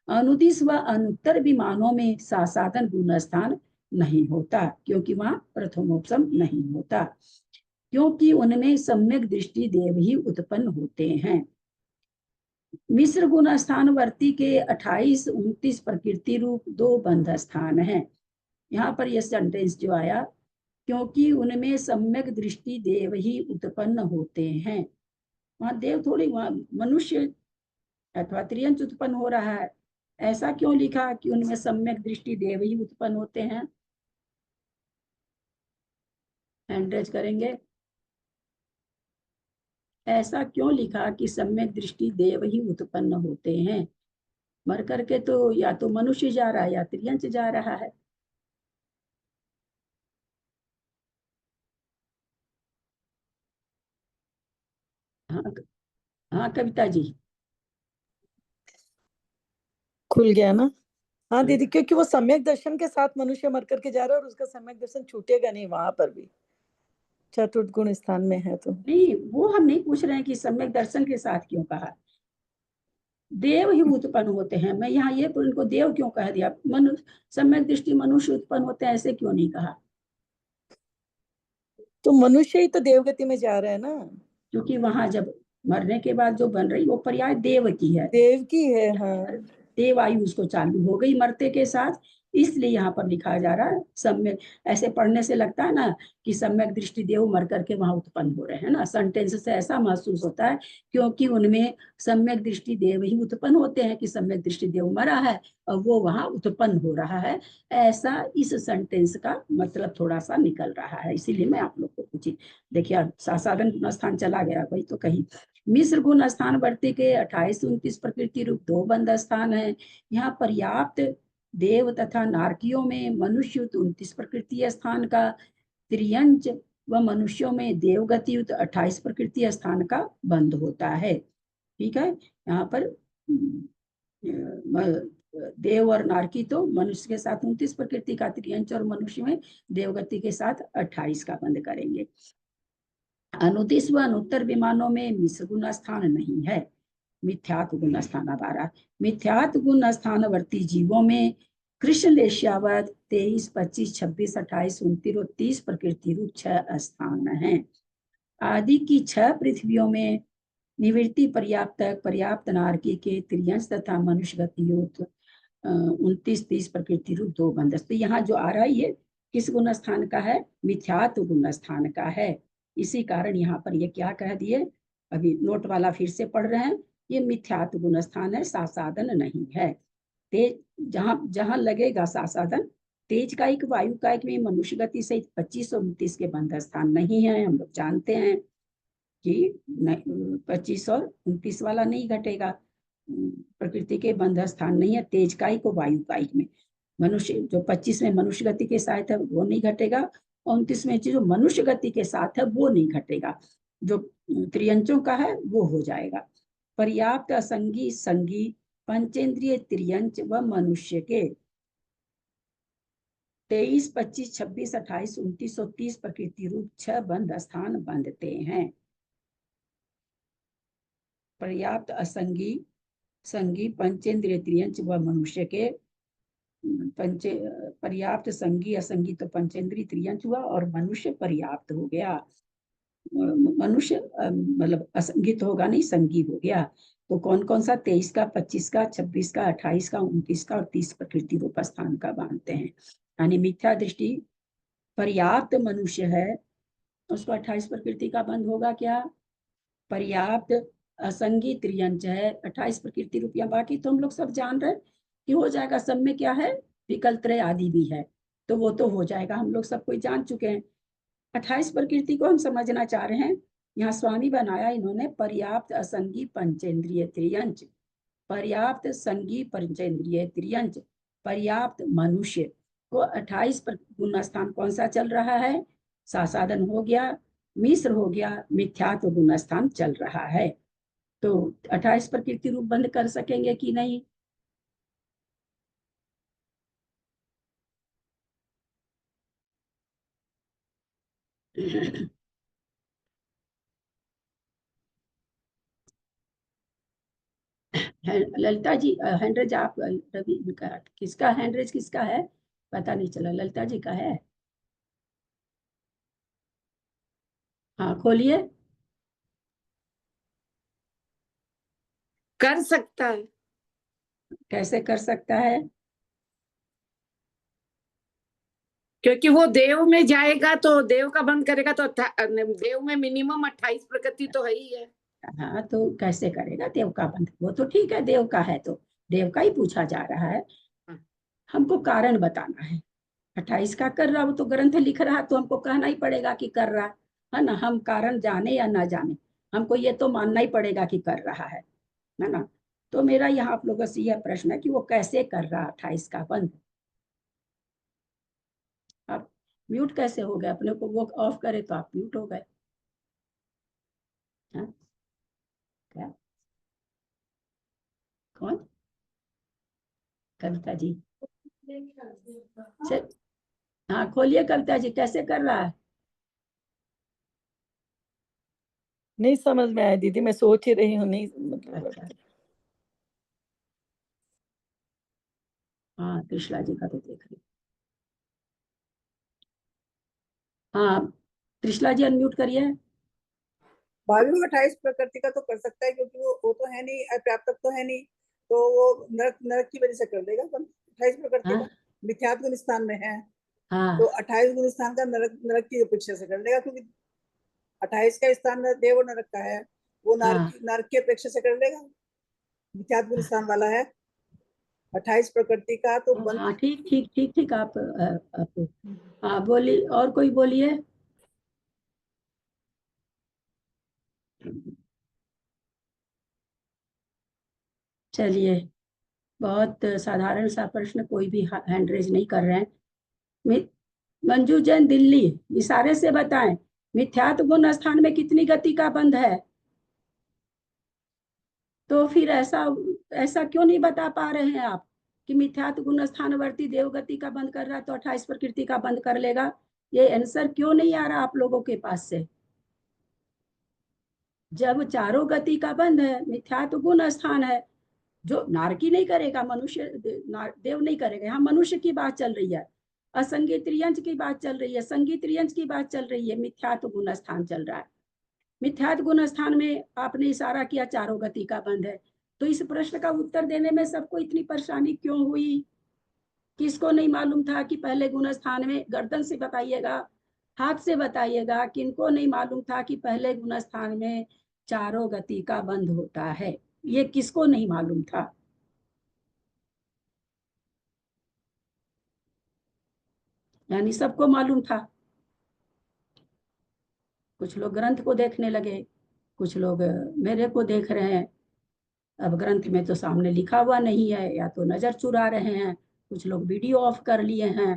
अनुदिश व अनुत्तर विमानों में सासाधन गुण स्थान नहीं होता, क्योंकि वहां प्रथमोपसम नहीं होता, क्योंकि उनमें सम्यक दृष्टि देव ही उत्पन्न होते हैं। मिश्र गुण स्थानवर्ती के 28 29 प्रकृति रूप दो बंध स्थान हैं। यहाँ पर यह सेंटेंस जो आया, क्योंकि उनमें सम्यक दृष्टि देव ही उत्पन्न होते हैं, वहां देव थोड़ी, वहां मनुष्य अथवा त्रियंच उत्पन्न हो रहा है। ऐसा क्यों लिखा कि उनमें सम्यक दृष्टि देव ही उत्पन्न होते हैं? हैंड रेज करेंगे। ऐसा क्यों लिखा कि सम्यक दृष्टि देव ही उत्पन्न होते हैं? मर करके तो या तो मनुष्य जा रहा है या त्रियंच जा रहा है। हाँ, हाँ कविता जी। खुल गया ना? हाँ दीदी, क्योंकि वो सम्यक दर्शन के साथ मनुष्य मर करके जा रहा है और उसका सम्यक दर्शन छूटेगा नहीं वहां पर भी, चतुर्थ गुण स्थान में है तो। नहीं, वो हम नहीं पूछ रहे हैं कि सम्यक दर्शन के साथ क्यों कहा। देव ही उत्पन्न होते हैं, मैं यहाँ ये तो इनको देव क्यों कह दिया? मनुष्य, सम्यक दृष्टि मनुष्य उत्पन्न होते हैं, ऐसे क्यों नहीं कहा? तो मनुष्य ही तो देवगति में जा रहा है ना। क्योंकि वहां जब मरने के बाद जो बन रही वो पर्याय देव की है, देव की है, हाँ। देव आयु उसको चालू हो गई मरते के साथ, इसलिए यहाँ पर लिखा जा रहा है सम्यक। ऐसे पढ़ने से लगता है ना कि सम्यक दृष्टि देव मर करके वहां उत्पन्न हो रहे हैं ना, सेंटेंस से ऐसा महसूस होता है, क्योंकि उनमें सम्यक दृष्टि देव ही उत्पन्न होते हैं, कि सम्यक दृष्टि देव मरा है और वो वहां उत्पन्न हो रहा है। ऐसा इस सेंटेंस का मतलब थोड़ा सा निकल रहा है, इसीलिए मैं आप लोग को पूछी। देखिए सासाधन गुण स्थान चला गया, वही तो कही। मिश्र गुण स्थान वर्ती के 28 29 प्रकृति रूप दो बंध स्थान है। यहाँ पर्याप्त देव तथा नारकियों में मनुष्य 29 प्रकृति स्थान का, त्रियंच व मनुष्यों में देवगति 28 प्रकृति स्थान का बंध होता है। ठीक है, यहाँ पर देव और नारकी तो मनुष्य के साथ 29 प्रकृति का, त्रियंच और मनुष्य में देवगति के साथ 28 का बंध करेंगे। अनुदिश व अनुत्तर विमानों में मिश्र गुण स्थान नहीं है। मिथ्यात गुण स्थान द्वारा, मिथ्यात गुण स्थानवर्ती जीवों में कृष्ण लेश्यावत 23 25 26 28 29 और 30 प्रकृति रूप 6 स्थान हैं। आदि की 6 पृथ्वियों में निवृत्ति पर्याप्त पर्याप्त नारकी के त्रियंश तथा मनुष्य गतियों 29 30 प्रकृति रूप दो बंधस। तो यहाँ जो आ रहा है ये किस गुण स्थान का है? मिथ्यात्व गुण स्थान का है। इसी कारण यहाँ पर ये क्या कह दिए, अभी नोट वाला फिर से पढ़ रहे हैं, ये मिथ्यात्व गुण स्थान है, सासाधन नहीं है। तेज जहां जहां लगेगा सासाधन, तेज कायिक वायु कायिक में मनुष्य गति सहित 25 और 29 के बंध स्थान नहीं है। हम लोग जानते हैं कि 25 और 29 वाला नहीं घटेगा, प्रकृति के बंध स्थान नहीं है तेज कायिक को वायु कायिक में। मनुष्य जो 25 में मनुष्य गति के साथ है वो नहीं घटेगा, और 29 में जो मनुष्य गति के साथ है वो नहीं घटेगा। जो त्रियंचों का है वो हो जाएगा। पर्याप्त असंगी संगी पंचेंद्रिय त्रियंच व मनुष्य के 23 25 26 28 29 और 30 प्रकृति रूप 6 बंध स्थान बंधते हैं। पर्याप्त असंगी संगी पंचेंद्रिय त्रियंच व मनुष्य के पंचे पर्याप्त संगी असंगी तो पंचेंद्रिय त्रियंच हुआ, और मनुष्य पर्याप्त हो गया। मनुष्य मतलब असंगित होगा नहीं, संगी हो गया। तो कौन कौन सा? 23 का, 25 का, 26 का, 28 का, 29 का और 30 प्रकृति रूप स्थान का बांधते हैं। यानी मिथ्या दृष्टि पर्याप्त मनुष्य है, उसको 28 प्रकृति का बंध होगा क्या? पर्याप्त असंगी त्रियंच है 28 प्रकृति रूपिया, बाकी तो हम लोग सब जान रहे कि हो जाएगा। सब में क्या है? विकल्प त्रय आदि भी है, तो वो तो हो जाएगा, हम लोग सब कोई जान चुके हैं। 28 प्रकृति को हम समझना चाह रहे हैं। यहाँ स्वामी बनाया इन्होंने पर्याप्त असंगी पंचेंद्रिय त्रियंच, पर्याप्त संगी पंचेंद्रिय त्रियंच, पर्याप्त मनुष्य को 28 गुण स्थान कौन सा चल रहा है? सासाधन हो गया, मिश्र हो गया, मिथ्यात्व गुण स्थान चल रहा है। तो 28 प्रकृति रूप बंद कर सकेंगे कि नहीं? ललिता जी हैंडरेज आप रवि का किसका हैंडरेज किसका है पता नहीं चला, ललिता जी का है? हाँ खोलिए। कर सकता है। कैसे कर सकता है? क्योंकि वो देव में जाएगा तो देव का बंद करेगा तो देव में मिनिमम 28 प्रकृति तो है ही है। हाँ तो कैसे करेगा देव का बंध? वो तो ठीक है, देव का है तो देव का ही पूछा जा रहा है। हाँ। हमको कारण बताना है। 28 का कर रहा, वो तो ग्रंथ लिख रहा तो हमको कहना ही पड़ेगा कि कर रहा है ना। हम कारण जाने या ना जाने, हमको ये तो मानना ही पड़ेगा कि कर रहा है ना। तो मेरा यहाँ आप लोगों से यह प्रश्न है कि वो कैसे कर रहा 28 का बंद। आप म्यूट कैसे हो गए? अपने को वो ऑफ करे तो आप म्यूट हो गए। हाँ? क्या? कौन? कविता जी? चल, हाँ खोलिए कविता जी, कैसे कर रहा है? नहीं समझ में आया दीदी, मैं सोच ही रही हूँ, नहीं मतलब। अच्छा, हाँ कृष्णा जी का तो देख रही। हाँ कृष्णा जी अनम्यूट करिए। भाभी वो 28 प्रकृति का तो कर सकता है, क्योंकि वो तो है नहीं, अप्राप्तक तो है नहीं, तो वो नरक नरक की वजह से कर देगा। 28 प्रकृति हाँ का मिथ्यात्व गुण स्थान में है, तो हाँ 28 गुण स्थान का नरक नरक की अपेक्षा से कर देगा, क्योंकि 28 का स्थान देव और नरक का है, वो हाँ नरक की अपेक्षा से कर देगा। मिथ्यात्व गुण स्थान वाला है 28 प्रकृति का तो बंद। हाँ ठीक ठीक ठीक ठीक। आप हाँ बोली, और कोई बोलिए। चलिए, बहुत साधारण सा प्रश्न, कोई भी हैंड रेज नहीं कर रहे हैं। मंजू जैन दिल्ली, इशारे से बताएं मिथ्यात्व गुण स्थान में कितनी गति का बंध है? तो फिर ऐसा ऐसा क्यों नहीं बता पा रहे हैं आप कि मिथ्यात्व गुण स्थानवर्ती देवगति का बंद कर रहा है तो 28 प्रकृति का बंद कर लेगा? ये आंसर क्यों नहीं आ रहा आप लोगों के पास से? जब चारों गति का बंध है, मिथ्यात्व गुण स्थान है, जो नारकी नहीं करेगा, मनुष्य देव नहीं करेगा। यहाँ मनुष्य की बात चल रही है, असंगी त्रियंच की बात चल रही है, संगी त्रियंच की बात चल रही है, मिथ्यात्व गुण स्थान चल रहा है। मिथ्यात्व गुण स्थान में आपने इशारा किया चारों गति का बंध है, तो इस प्रश्न का उत्तर देने में सबको इतनी परेशानी क्यों हुई? किसको नहीं मालूम था कि पहले गुण स्थान में, गर्दन से बताइएगा, हाथ से बताइएगा, किनको नहीं मालूम था कि पहले गुण स्थान में चारों गति का बंध होता है? ये किसको नहीं मालूम था? यानी सबको मालूम था। कुछ लोग ग्रंथ को देखने लगे, कुछ लोग मेरे को देख रहे हैं। अब ग्रंथ में तो सामने लिखा हुआ नहीं है, या तो नजर चुरा रहे हैं, कुछ लोग वीडियो ऑफ कर लिए हैं।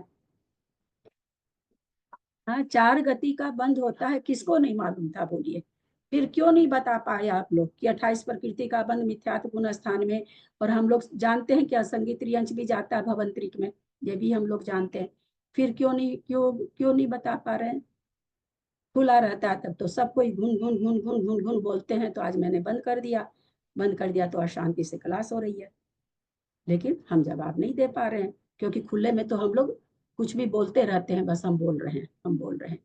हाँ, चार गति का बंद होता है, किसको नहीं मालूम था बोलिए? फिर क्यों नहीं बता पाए आप लोग कि 28 प्रकृति का बंद मिथ्यात्व गुण स्थान में? और हम लोग जानते हैं कि असंगी त्रियंच भी जाता है भवंतरिक में, ये भी हम लोग जानते हैं। फिर क्यों नहीं बता पा रहे हैं? खुला रहता है तब तो सब कोई घुन घुन घुन घुन घुन घुन बोलते हैं, तो आज मैंने बंद कर दिया। बंद कर दिया तो अशांति से क्लास हो रही है, लेकिन हम जवाब नहीं दे पा रहे हैं, क्योंकि खुले में तो हम लोग कुछ भी बोलते रहते हैं, बस हम बोल रहे हैं हम बोल रहे हैं।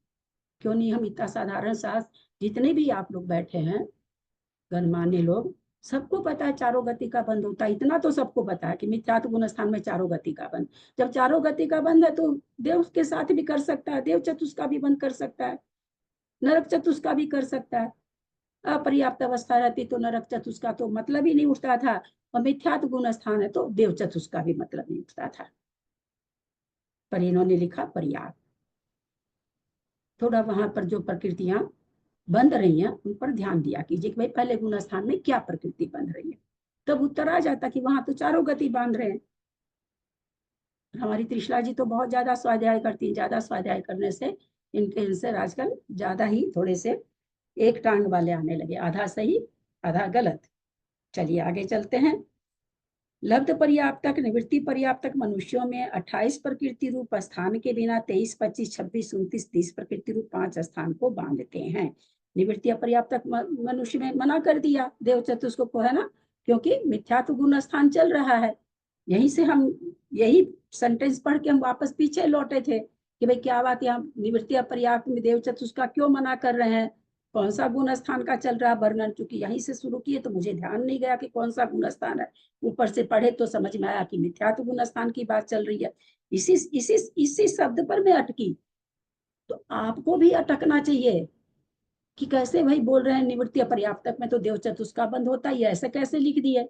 क्यों नहीं हम इतना साधारण सा, जितने भी आप लोग बैठे हैं गणमान्य लोग, सबको पता है चारों गति का बंद होता है। इतना तो सबको पता है कि मिथ्यात्व गुण स्थान में चारों गति का बंद। जब चारों गति का बंद है तो देव के साथ भी कर सकता है, देव चतुष्क का भी बंद कर सकता है, नरक चतुष्क का भी कर सकता है। अपर्याप्त अवस्था रहती तो नरक चतुष्क का तो मतलब ही नहीं उठता था, और मिथ्यात्व गुण स्थान है तो देव चतुष्क का भी मतलब नहीं उठता था। पर इन्होंने लिखा पर्याप्त। थोड़ा वहां पर जो प्रकृतियां बंध रही हैं उन पर ध्यान दिया कीजिए कि भाई पहले गुण स्थान में क्या प्रकृति बंध रही है, तब उत्तर आ जाता कि वहां तो चारों गति बांध रहे हैं। हमारी त्रिशला जी तो बहुत ज्यादा स्वाध्याय करती हैं, ज्यादा स्वाध्याय करने से इनके आंसर आजकल ज्यादा ही थोड़े से एक टांग वाले आने लगे, आधा सही आधा गलत। चलिए आगे चलते हैं। लब्ध पर्याप्तक निवृत्ति पर्याप्तक मनुष्यों में 28 प्रकृति रूप स्थान के बिना 23, 25, 26, 29, 30 प्रकृति रूप 5 स्थान को बांधते हैं। निवृत्ति पर्याप्तक मनुष्य में मना कर दिया देव चतुष्क को, है ना, क्योंकि मिथ्यात्व गुण स्थान चल रहा है। यहीं से हम यही सेंटेंस पढ़ के हम वापस पीछे लौटे थे कि भाई क्या बात है, हम निवृत्ति अपर्याप्त में देव चतुष्का क्यों मना कर रहे हैं, कौन सा गुण स्थान का चल रहा है वर्णन। चूंकि यहीं से शुरू किए तो मुझे ध्यान नहीं गया कि कौन सा गुण स्थान है, ऊपर से पढ़े तो समझ में आया कि मिथ्यात्व गुण स्थान की बात चल रही है। इसी शब्द पर मैं अटकी। तो आपको भी अटकना चाहिए कि कैसे भाई बोल रहे हैं निवृत्ति अपर्याप्तक में तो देव चतुष्का बंद होता ही है, ऐसे कैसे लिख दिए।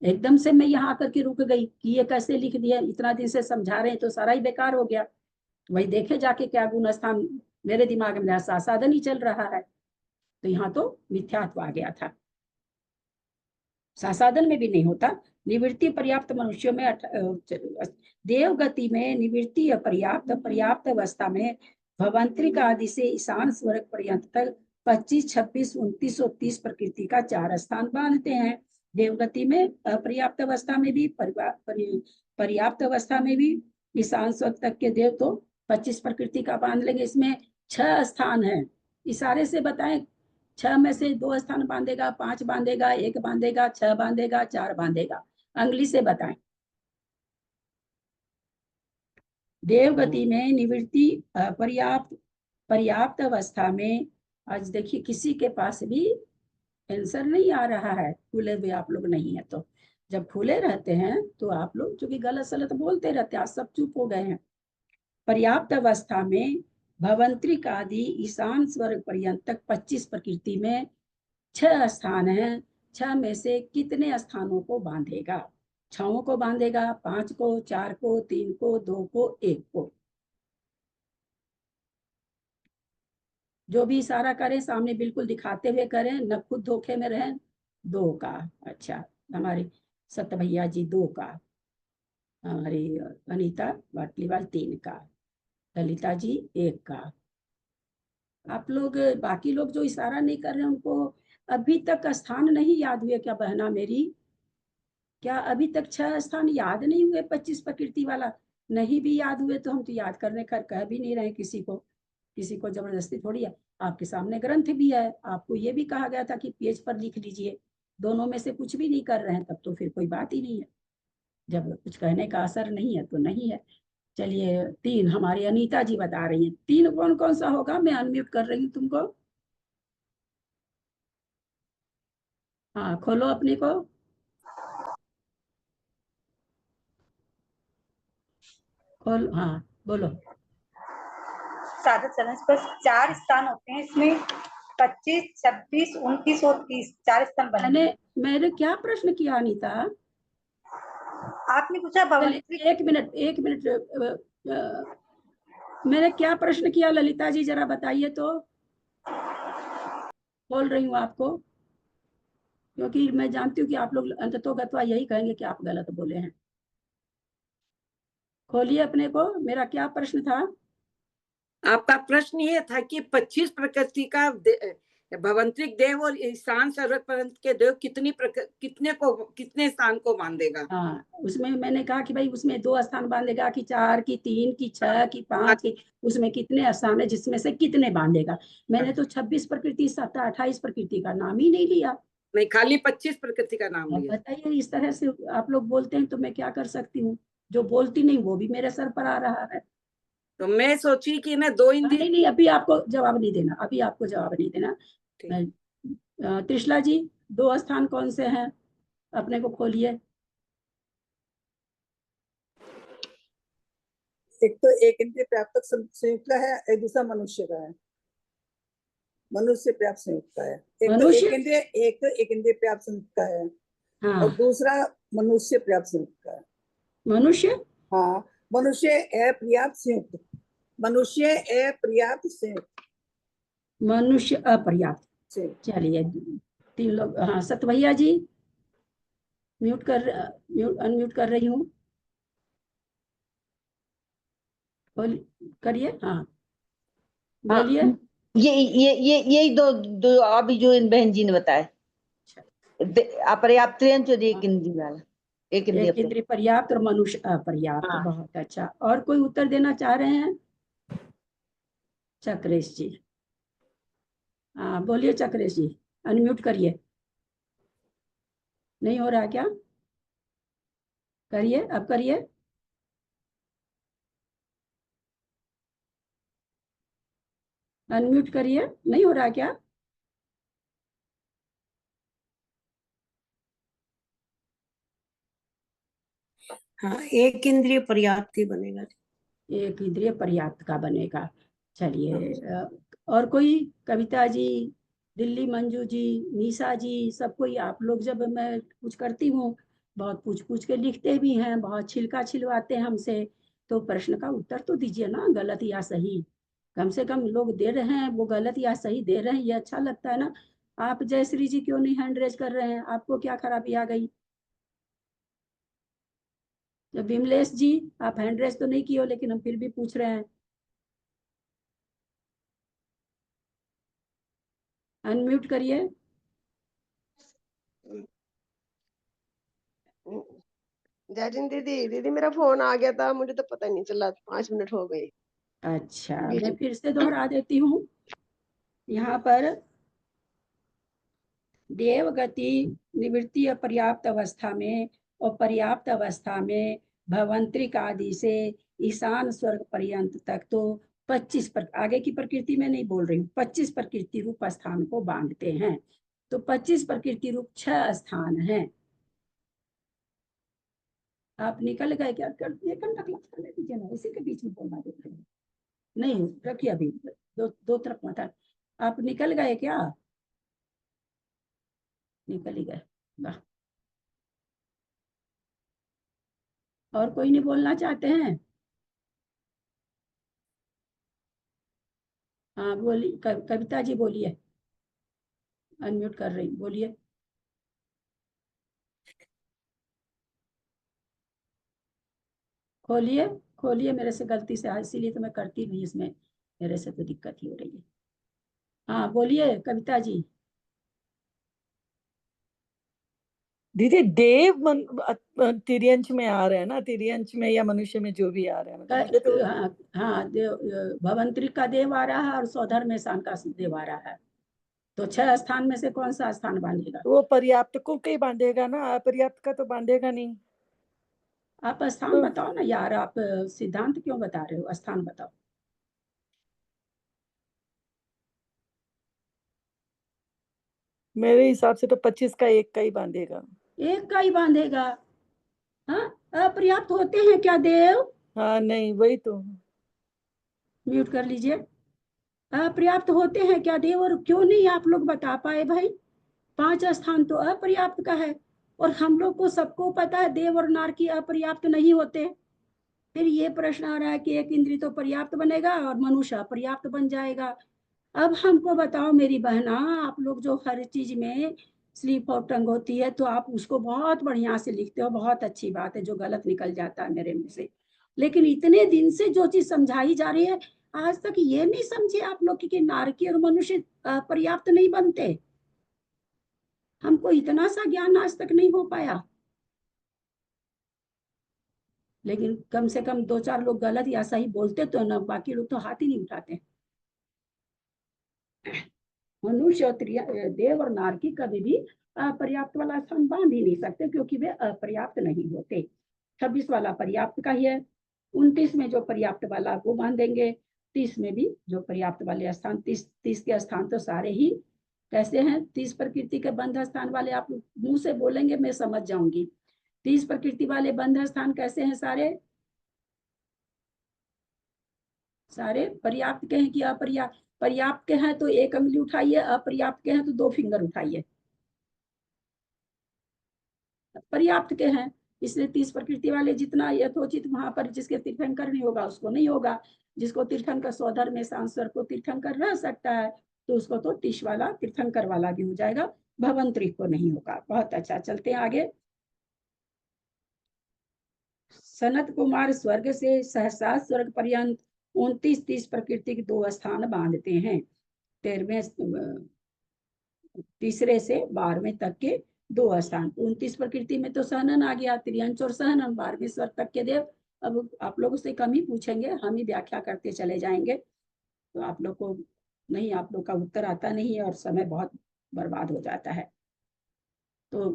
एकदम से मैं यहाँ आकर के रुक गई कि ये कैसे लिख दिया, इतना दिन से समझा रहे हैं तो सारा ही बेकार हो गया। वही देखे जाके क्या गुण स्थान मेरे दिमाग में साधन ही चल रहा है, तो यहाँ तो मिथ्यात्व आ गया था। साधन में भी नहीं होता। निवृत्ति पर्याप्त मनुष्यों में देव गति में निवृत्ति अपर्याप्त, पर्याप्त अवस्था में भवंत्रिक आदि से ईशान स्वर्ग पर्यंत तक 25, 26, 29 और 30 प्रकृति का 4 स्थान बांधते हैं। देवगति में अपर्याप्त अवस्था में भी, पर्याप्त अवस्था में भी, ईशान स्वर्ग तक के देव तो 25 प्रकृति का बांध लेंगे। इसमें 6 स्थान है। इशारे से बताएं, 6 में से 2 स्थान बांधेगा, 5 बांधेगा, 1 बांधेगा, 6 बांधेगा, 4 बांधेगा। अंगुली से बताएं। देवगति में निवृत्ति पर्याप्त अवस्था में, आज देखिए किसी के पास भी आंसर नहीं आ रहा है, खुले हुए आप लोग नहीं है। तो जब खुले रहते हैं तो आप लोग जो कि गलत सलत बोलते रहते हैं, आज सब चुप हो गए हैं। पर्याप्त अवस्था में भवंत्रिक आदि ईशान स्वर्ग पर्यंत तक 25 प्रकृति में 6 स्थान हैं। 6 में से कितने स्थानों को बांधेगा? 6 को बांधेगा, 5 को, 4 को, 3 को, 2 को, 1 को। जो भी इशारा करें सामने बिल्कुल दिखाते हुए करें, न खुद धोखे में रहें। 2 का, अच्छा हमारे सत्य भैया जी 2 का, हमारी अनीता बाटलीवाल 3 का, ललिता जी 1 का। आप लोग बाकी लोग जो इशारा नहीं कर रहे हैं उनको अभी तक स्थान नहीं याद हुए क्या बहना मेरी? क्या अभी तक 6 स्थान याद नहीं हुए 25 प्रकृति वाला? नहीं भी याद हुए तो हम तो याद करने का कह भी नहीं रहे किसी को जबरदस्ती थोड़ी है। आपके सामने ग्रंथ भी है, आपको ये भी कहा गया था कि पेज पर लिख लीजिए। दोनों में से कुछ भी नहीं कर रहे हैं तब तो फिर कोई बात ही नहीं है। जब कुछ कहने का असर नहीं है तो नहीं है। चलिए 3 हमारी अनीता जी बता रही हैं। 3 कौन कौन सा होगा? मैं अनम्यूट कर रही हूँ तुमको। हाँ खोलो अपने को। खोल, हाँ बोलो। साधक चरण पर 4 स्थान होते हैं इसमें, 25, 26, 29 और 30 4 स्थान बने। मैंने क्या प्रश्न किया अनीता? आपने पूछा भवंत्रिक। एक मिनट मैंने क्या प्रश्न किया ललिता जी जरा बताइए तो। बोल रही हूँ आपको क्योंकि मैं जानती हूँ कि आप लोग अंततोगत्वा यही कहेंगे कि आप गलत बोले हैं। खोलिए अपने को। मेरा क्या प्रश्न था? आपका प्रश्न ये था कि 25 प्रकृति का भवंत्रिक देव और ईशान सर्वक पर्यंत के देव कितने स्थान को बांधेगा? हाँ, उसमें मैंने कहा कि भाई उसमें 2 स्थान बांधेगा कि 4 की 3 की 6 की 5 की, उसमें कितने स्थान है जिसमें से कितने बांधेगा? मैंने तो 26 प्रकृति 28 प्रकृति का नाम ही नहीं लिया। नहीं, खाली 25 प्रकृति का नाम लिया। बताइए, इस तरह से आप लोग बोलते हैं तो मैं क्या कर सकती हूँ? जो बोलती नहीं वो भी मेरे सर पर आ रहा है। तो मैं सोची कि ना 2 इंद्रिय। नहीं, अभी आपको जवाब नहीं देना। त्रिशला जी 2 स्थान कौन से हैं? अपने को खोलिए। एक तो एक इंद्रिय प्राप्तक संयुक्त का है, एक दूसरा मनुष्य का है। मनुष्य प्राप्त संयुक्त का है। एक तो एक इंद्रिय प्राप्त संयुक्त का है। हाँ, और दूसरा मनुष्य प्राप्त संयुक्त का है। मनुष्य, हाँ, मनुष्य अपर्याप्त संयुक्त, मनुष्य अपर्याप्त संयुक्त, मनुष्य अपर्याप्त। चलिए 3 लोग। हाँ सत्य भैया जी अनम्यूट कर रही हूँ, करिए। हाँ बोलिए। यही दो अभी जो इन बहन जी ने बताया, अपर्याप्त और एक इंद्रिय वाला, एक इंद्रिय पर्याप्त और मनुष्य अपर्याप्त। हाँ। बहुत अच्छा। और कोई उत्तर देना चाह रहे हैं? चक्रेश जी, हाँ बोलिए चक्रेश जी, अनम्यूट करिए। नहीं हो रहा क्या? करिए, अब करिए। अनम्यूट करिए, नहीं हो रहा क्या? हाँ, एक इंद्रिय पर्याप्त ही बनेगा। एक इंद्रिय पर्याप्त का बनेगा। चलिए, हाँ। और कोई? कविता जी, दिल्ली मंजू जी, निशा जी, सब कोई? आप लोग जब मैं कुछ करती हूँ, बहुत पूछ पूछ के लिखते भी हैं, बहुत छिलका छिलवाते हैं हमसे, तो प्रश्न का उत्तर तो दीजिए ना, गलत या सही। कम से कम लोग दे रहे हैं, वो गलत या सही दे रहे हैं, ये अच्छा लगता है ना। आप जयश्री जी क्यों नहीं हैंड रेज कर रहे हैं? आपको क्या खराबी आ गई? जब विमलेश जी, आप हैंड रेज तो नहीं किए हो, लेकिन हम फिर भी पूछ रहे हैं। अनम्यूट करिए। जैजिन दीदी, दीदी मेरा फोन आ गया था, मुझे तो पता ही नहीं चला, 5 मिनट हो गए। अच्छा, बीच मैं फिर से दोहरा देती हूँ। यहाँ पर देवगति निवृत्ति अपर्याप्त अवस्था में और पर्याप्त अवस्था में भवंतरिक आदि से ईशान स्वर्ग पर्यंत तक तो 25 पर, आगे की प्रकृति में नहीं बोल रही हूँ, 25 प्रकृति रूप स्थान को बांधते हैं। तो 25 प्रकृति रूप 6 स्थान हैं। आप निकल गए क्या? कर एक घंटा क्लास करने दीजिए ना, इसी के बीच में बोलना देते हैं। नहीं रखिए अभी, दो तरफ मत। आप निकल गए क्या? निकल ही गए, वाह। और कोई नहीं बोलना चाहते हैं? हाँ बोलिए, कविता जी बोलिए, अनम्यूट कर रही, बोलिए। खोलिए, खोलिए, मेरे से गलती से, इसीलिए तो मैं करती नहीं इसमें, मेरे से तो दिक्कत ही हो रही है। हाँ बोलिए कविता जी। दीदी देव तिर्यंश में आ रहे हैं ना, तिर्यंश में या मनुष्य में जो भी आ रहे हैं, मतलब मुझे तो हाँ हाँ, देव, भवंतरिक का देव आ रहा है और सौधर में शान का देव आ रहा है। तो 6 स्थान में से कौन सा स्थान बांधेगा? वो पर्याप्त को कहीं बांधेगा ना, अपर्याप्त का तो बांधेगा नहीं। आप स्थान तो बताओ ना यार, आप सिद्धांत क्यों बता रहे हो? स्थान बताओ। मेरे हिसाब से तो 25 का एक का ही बांधेगा। एक का ही बांधेगा? हाँ, अपर्याप्त होते हैं क्या देव? हाँ नहीं, वही तो। म्यूट कर लीजिए। अपर्याप्त होते हैं क्या देव? और क्यों नहीं आप लोग बता पाए भाई? 5 स्थान तो अपर्याप्त का है, और हम लोग को सबको पता है देव और नारकी अपर्याप्त नहीं होते। फिर ये प्रश्न आ रहा है कि एक इंद्रिय तो पर्याप्त बनेगा और मनुष्य अपर्याप्त बन जाएगा। अब हमको बताओ मेरी बहना, आप लोग जो हर चीज में स्लीप और टंग होती है, तो आप उसको बहुत बढ़िया से लिखते हो, बहुत अच्छी बात है, जो गलत निकल जाता है मेरे मुंह से। लेकिन इतने दिन से जो चीज समझाई जा रही है, आज तक ये नहीं समझे आप लोग कि नारकी और मनुष्य पर्याप्त नहीं बनते। हमको इतना सा ज्ञान आज तक नहीं हो पाया। लेकिन कम से कम 2-4 लोग गलत या सही बोलते तो ना, बाकी लोग तो हाथ ही नहीं उठाते। मनुष्य और देव और नारकी कभी भी अपर्याप्त वाला स्थान बांध ही नहीं सकते, क्योंकि वे अपर्याप्त नहीं होते। 26 वाला पर्याप्त का ही है। 29 में जो पर्याप्त वाला वो बांधेंगे। 30 में भी जो पर्याप्त वाले स्थान, 30 के स्थान तो सारे ही कैसे हैं? 30 प्रकृति के बंध स्थान वाले, आप मुंह से बोलेंगे मैं समझ जाऊंगी। 30 प्रकृति वाले बंध स्थान कैसे हैं? सारे सारे पर्याप्त के हैं कि अपर्याप्त? पर्याप्त के हैं तो एक अंगुली उठाइए, अपर्याप्त के हैं तो 2 फिंगर उठाइए। पर्याप्त के हैं, इसलिए 30 प्रकृति वाले जितना यथोचित वहां पर जिसके तीर्थंकर नहीं होगा उसको नहीं होगा। जिसको तीर्थंकर स्वधर में सांस्वर को तीर्थंकर रह सकता है, तो उसको तो 30 वाला तीर्थंकर वाला भी हो जाएगा, भवंतरिक को नहीं होगा। बहुत अच्छा, चलते हैं आगे। सनत कुमार स्वर्ग से सहसा स्वर्ग पर्यंत 29-30 प्रकृति के 2 स्थान बांधते हैं। 13वें तीसरे से 12वें तक के 2 स्थान। 29 प्रकृति में तो सहनन आ गया, त्रियंश और सहनन, 12वें स्वर तक के देव। अब आप लोगों से कम ही पूछेंगे, हम ही व्याख्या करते चले जाएंगे, तो आप लोग को नहीं, आप लोग का उत्तर आता नहीं है और समय बहुत बर्बाद हो जाता है। तो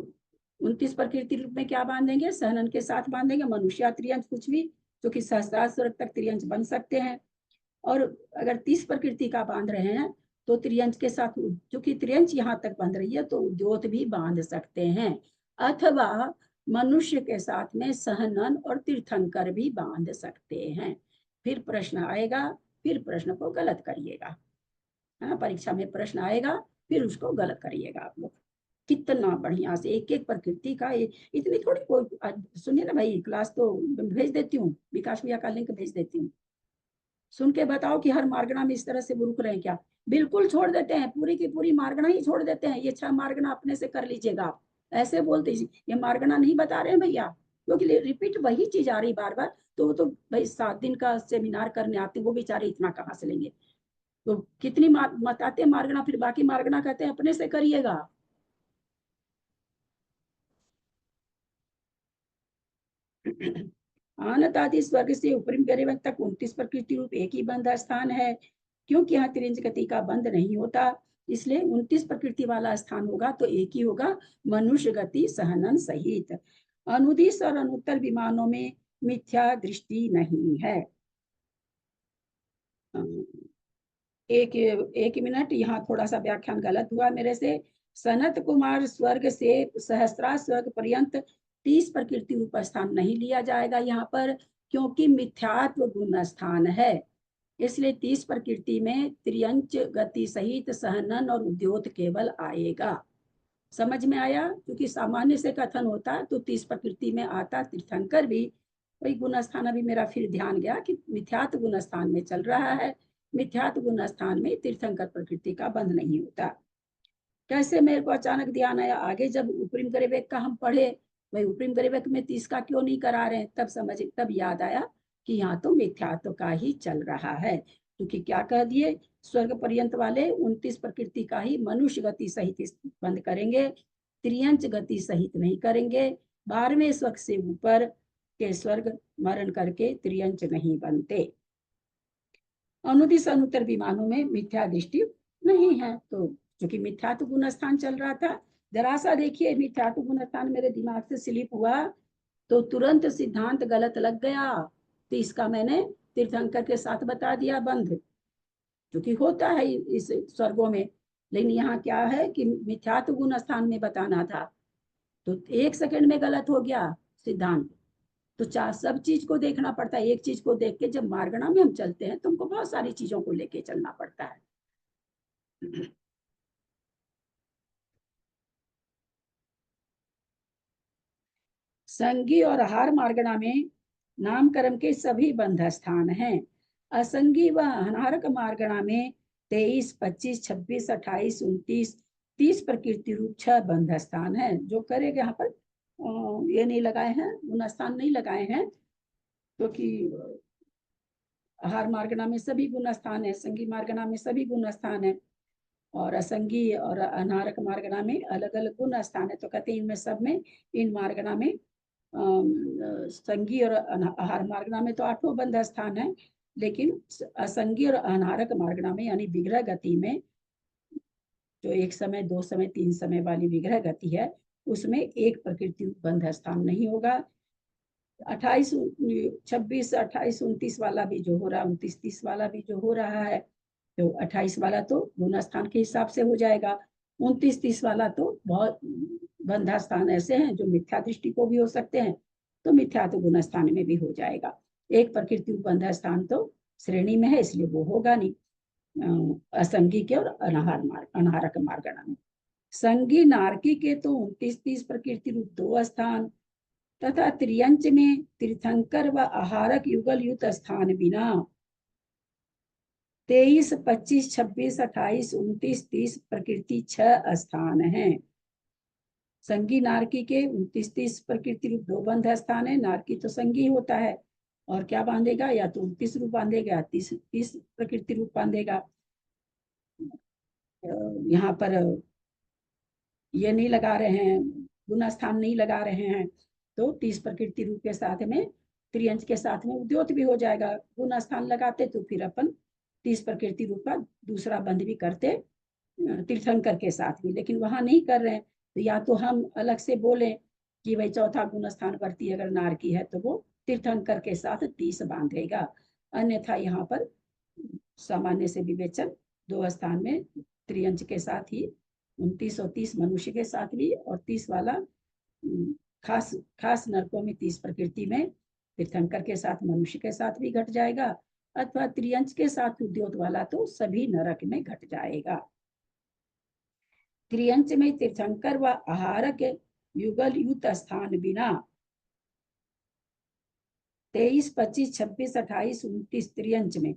29 प्रकृति रूप में क्या बांधेंगे? सहनन के साथ बांधेंगे, मनुष्य त्रियंच कुछ भी, जो कि सहस्त्रार तक त्रियंच बन सकते हैं। और अगर 30 प्रकृति का बांध रहे हैं तो त्रियंच के साथ, जो कि त्रियंच यहाँ तक बांध रही है, तो उद्योत भी बांध सकते हैं, अथवा मनुष्य के साथ में सहनन और तीर्थंकर भी बांध सकते हैं। फिर प्रश्न आएगा, फिर प्रश्न को गलत करिएगा, है, परीक्षा में प्रश्न आएगा, फिर उसको गलत करिएगा आप लोग। कितना बढ़िया से एक एक प्रकृति का, इतनी थोड़ी कोई, सुनिए ना भाई, क्लास तो भेज देती हूँ, विकास भैया का लिंक भेज देती हूँ, सुन के बताओ कि हर मार्गना में इस तरह से वो रुक रहे हैं क्या? बिल्कुल छोड़ देते हैं, पूरी की पूरी मार्गना ही छोड़ देते हैं। ये 6 मार्गना अपने से कर लीजिएगा आप, ऐसे बोलते ये मार्गना नहीं बता रहे हैं भैया, क्योंकि रिपीट वही चीज आ रही बार बार, तो वो तो भाई 7 दिन का सेमिनार करने आते, वो बेचारे इतना कहाँ से लेंगे? तो कितनी बताते मार्गना, फिर बाकी मार्गना कहते हैं अपने से करिएगा। आनत आदि स्वर्ग से उपरिम गरेवत तक 29 प्रकृति रूप एक ही बंध स्थान है। क्योंकि यहाँ त्रिंज गति का बंध नहीं होता, इसलिए 29 प्रकृति वाला स्थान होगा तो एक ही होगा, मनुष्य गति सहनन सहित। अनुदिश और अनुत्तर विमानों में मिथ्या दृष्टि नहीं है। एक मिनट, यहाँ थोड़ा सा व्याख्यान गलत हुआ मेरे से। सनत कुमार स्वर्ग से सहस्त्रार स्वर्ग पर्यंत 30 प्रकृति रूप स्थान नहीं लिया जाएगा यहाँ पर, क्योंकि मिथ्यात्व गुण स्थान है, इसलिए 30 प्रकृति में त्रियंच गति सहित सहनन और उद्योत केवल आएगा। समझ में आया? क्योंकि सामान्य से कथन होता तो 30 प्रकृति में आता तीर्थंकर भी, वही गुण स्थान। अभी मेरा फिर ध्यान गया कि मिथ्यात्व गुण स्थान में चल रहा है, मिथ्यात्व गुण स्थान में तीर्थंकर प्रकृति का बंध नहीं होता। कैसे मेरे को अचानक ध्यान आया, आगे जब उपरिम गरिवेक का हम पढ़े, भाई उपरिम गरिवेक में 30 का क्यों नहीं करा रहे हैं, तब याद आया कि यहाँ तो मिथ्यात्व का ही चल रहा है। क्योंकि क्या कह दिए, स्वर्ग पर्यंत वाले 29 प्रकृति का ही मनुष्य गति सहित बंद करेंगे, त्रियंच गति सहित नहीं करेंगे। 12वें स्वर्ग से ऊपर के स्वर्ग मरण करके त्रियंच नहीं बनते। अनुदिश अनुत्तर विमानों में मिथ्या दृष्टि नहीं है, तो क्योंकि मिथ्यात्व गुण स्थान चल रहा था। जरा सा देखिए, मिथ्यात्व गुण स्थान मेरे दिमाग से स्लिप हुआ तो तुरंत सिद्धांत गलत लग गया, तो इसका मैंने तीर्थंकर के साथ बता दिया बंध, क्योंकि होता है इस स्वर्गों में। लेकिन यहाँ क्या है कि मिथ्यात्व गुण स्थान में बताना था, तो 1 सेकंड में गलत हो गया सिद्धांत। तो सब चीज को देखना पड़ता है, एक चीज को देख के जब मार्गना में हम चलते हैं तो हमको बहुत सारी चीजों को लेके चलना पड़ता है। संगी और आहार मार्गना में नामकर्म के सभी बंध स्थान हैं। असंगी व अनारक मार्गना में 23, 25, 26, 28, 29, 30 प्रकृति रूप 6 बंध स्थान है। जो करेगा यहाँ पर ये नहीं लगाए हैं, गुण स्थान नहीं लगाए हैं, क्योंकि आहार मार्गना में सभी गुण स्थान है, संगी मार्गना में सभी गुण स्थान है, और असंगी और अनारक मार्गना में अलग अलग गुण स्थान है। तो कहते हैं इनमें सब में, इन मार्गना में संगी और आहार मार्गना में तो 8 बंध स्थान है, लेकिन असंगी और अनारक मार्गना में यानी विग्रह गति में, जो 1 समय 2 समय 3 समय वाली विग्रह गति है, उसमें एक प्रकृति बंध स्थान नहीं होगा। 28, 26, 28, 29 वाला भी जो हो रहा है, 29, 30 वाला भी जो हो रहा है, तो 28 वाला तो गुण स्थान के हिसाब से हो जाएगा। 29, 30 वाला तो बहुत बंधा स्थान ऐसे हैं जो मिथ्या दृष्टि को भी हो सकते हैं, तो मिथ्या तो गुण स्थान में भी हो जाएगा। एक प्रकृति बंधा स्थान तो श्रेणी में है, इसलिए वो होगा नहीं असंगी के और अनाहारक मार्गना में। संगी नारकी के तो 29, 30 प्रकृति रूप 2 स्थान तथा त्रियंच में तीर्थंकर व आहारक युगल युत स्थान बिना 23, 25, 26, 28, 29, 30 प्रकृति 6 स्थान हैं। संगी नारकी के 29, 30 प्रकृति रूप 2 बंध स्थान है। नारकी तो संगी होता है, और क्या बांधेगा, या तो 29 रूप बांधेगा, 30 प्रकृति रूप बांधेगा। यहाँ पर ये नहीं लगा रहे हैं, गुण स्थान नहीं लगा रहे हैं, तो 30 प्रकृति रूप के साथ में त्रियंच के साथ में उद्योत भी हो जाएगा। गुण स्थान लगाते तो फिर अपन 30 प्रकृति रूप का दूसरा बंध भी करते तीर्थंकर के साथ भी, लेकिन वहां नहीं कर रहे हैं, तो या तो हम अलग से बोलें कि भाई चौथा गुण स्थान वर्ती अगर नारकी है तो वो तीर्थंकर के साथ 30 बांधेगा। अन्यथा यहाँ पर सामान्य से विवेचन 2 स्थान में त्रियंच के साथ ही 29 और 30 मनुष्य के साथ भी, और 30 वाला खास खास नरकों में 30 प्रकृति में तीर्थंकर के साथ मनुष्य के साथ भी घट जाएगा, अथवा त्रियंच के साथ उद्योत वाला तो सभी नरक में घट जाएगा। त्रियंच में तीर्थंकर व आहारक युगल युत स्थान बिना 23, 25, 26, 28, 29 त्रियंच में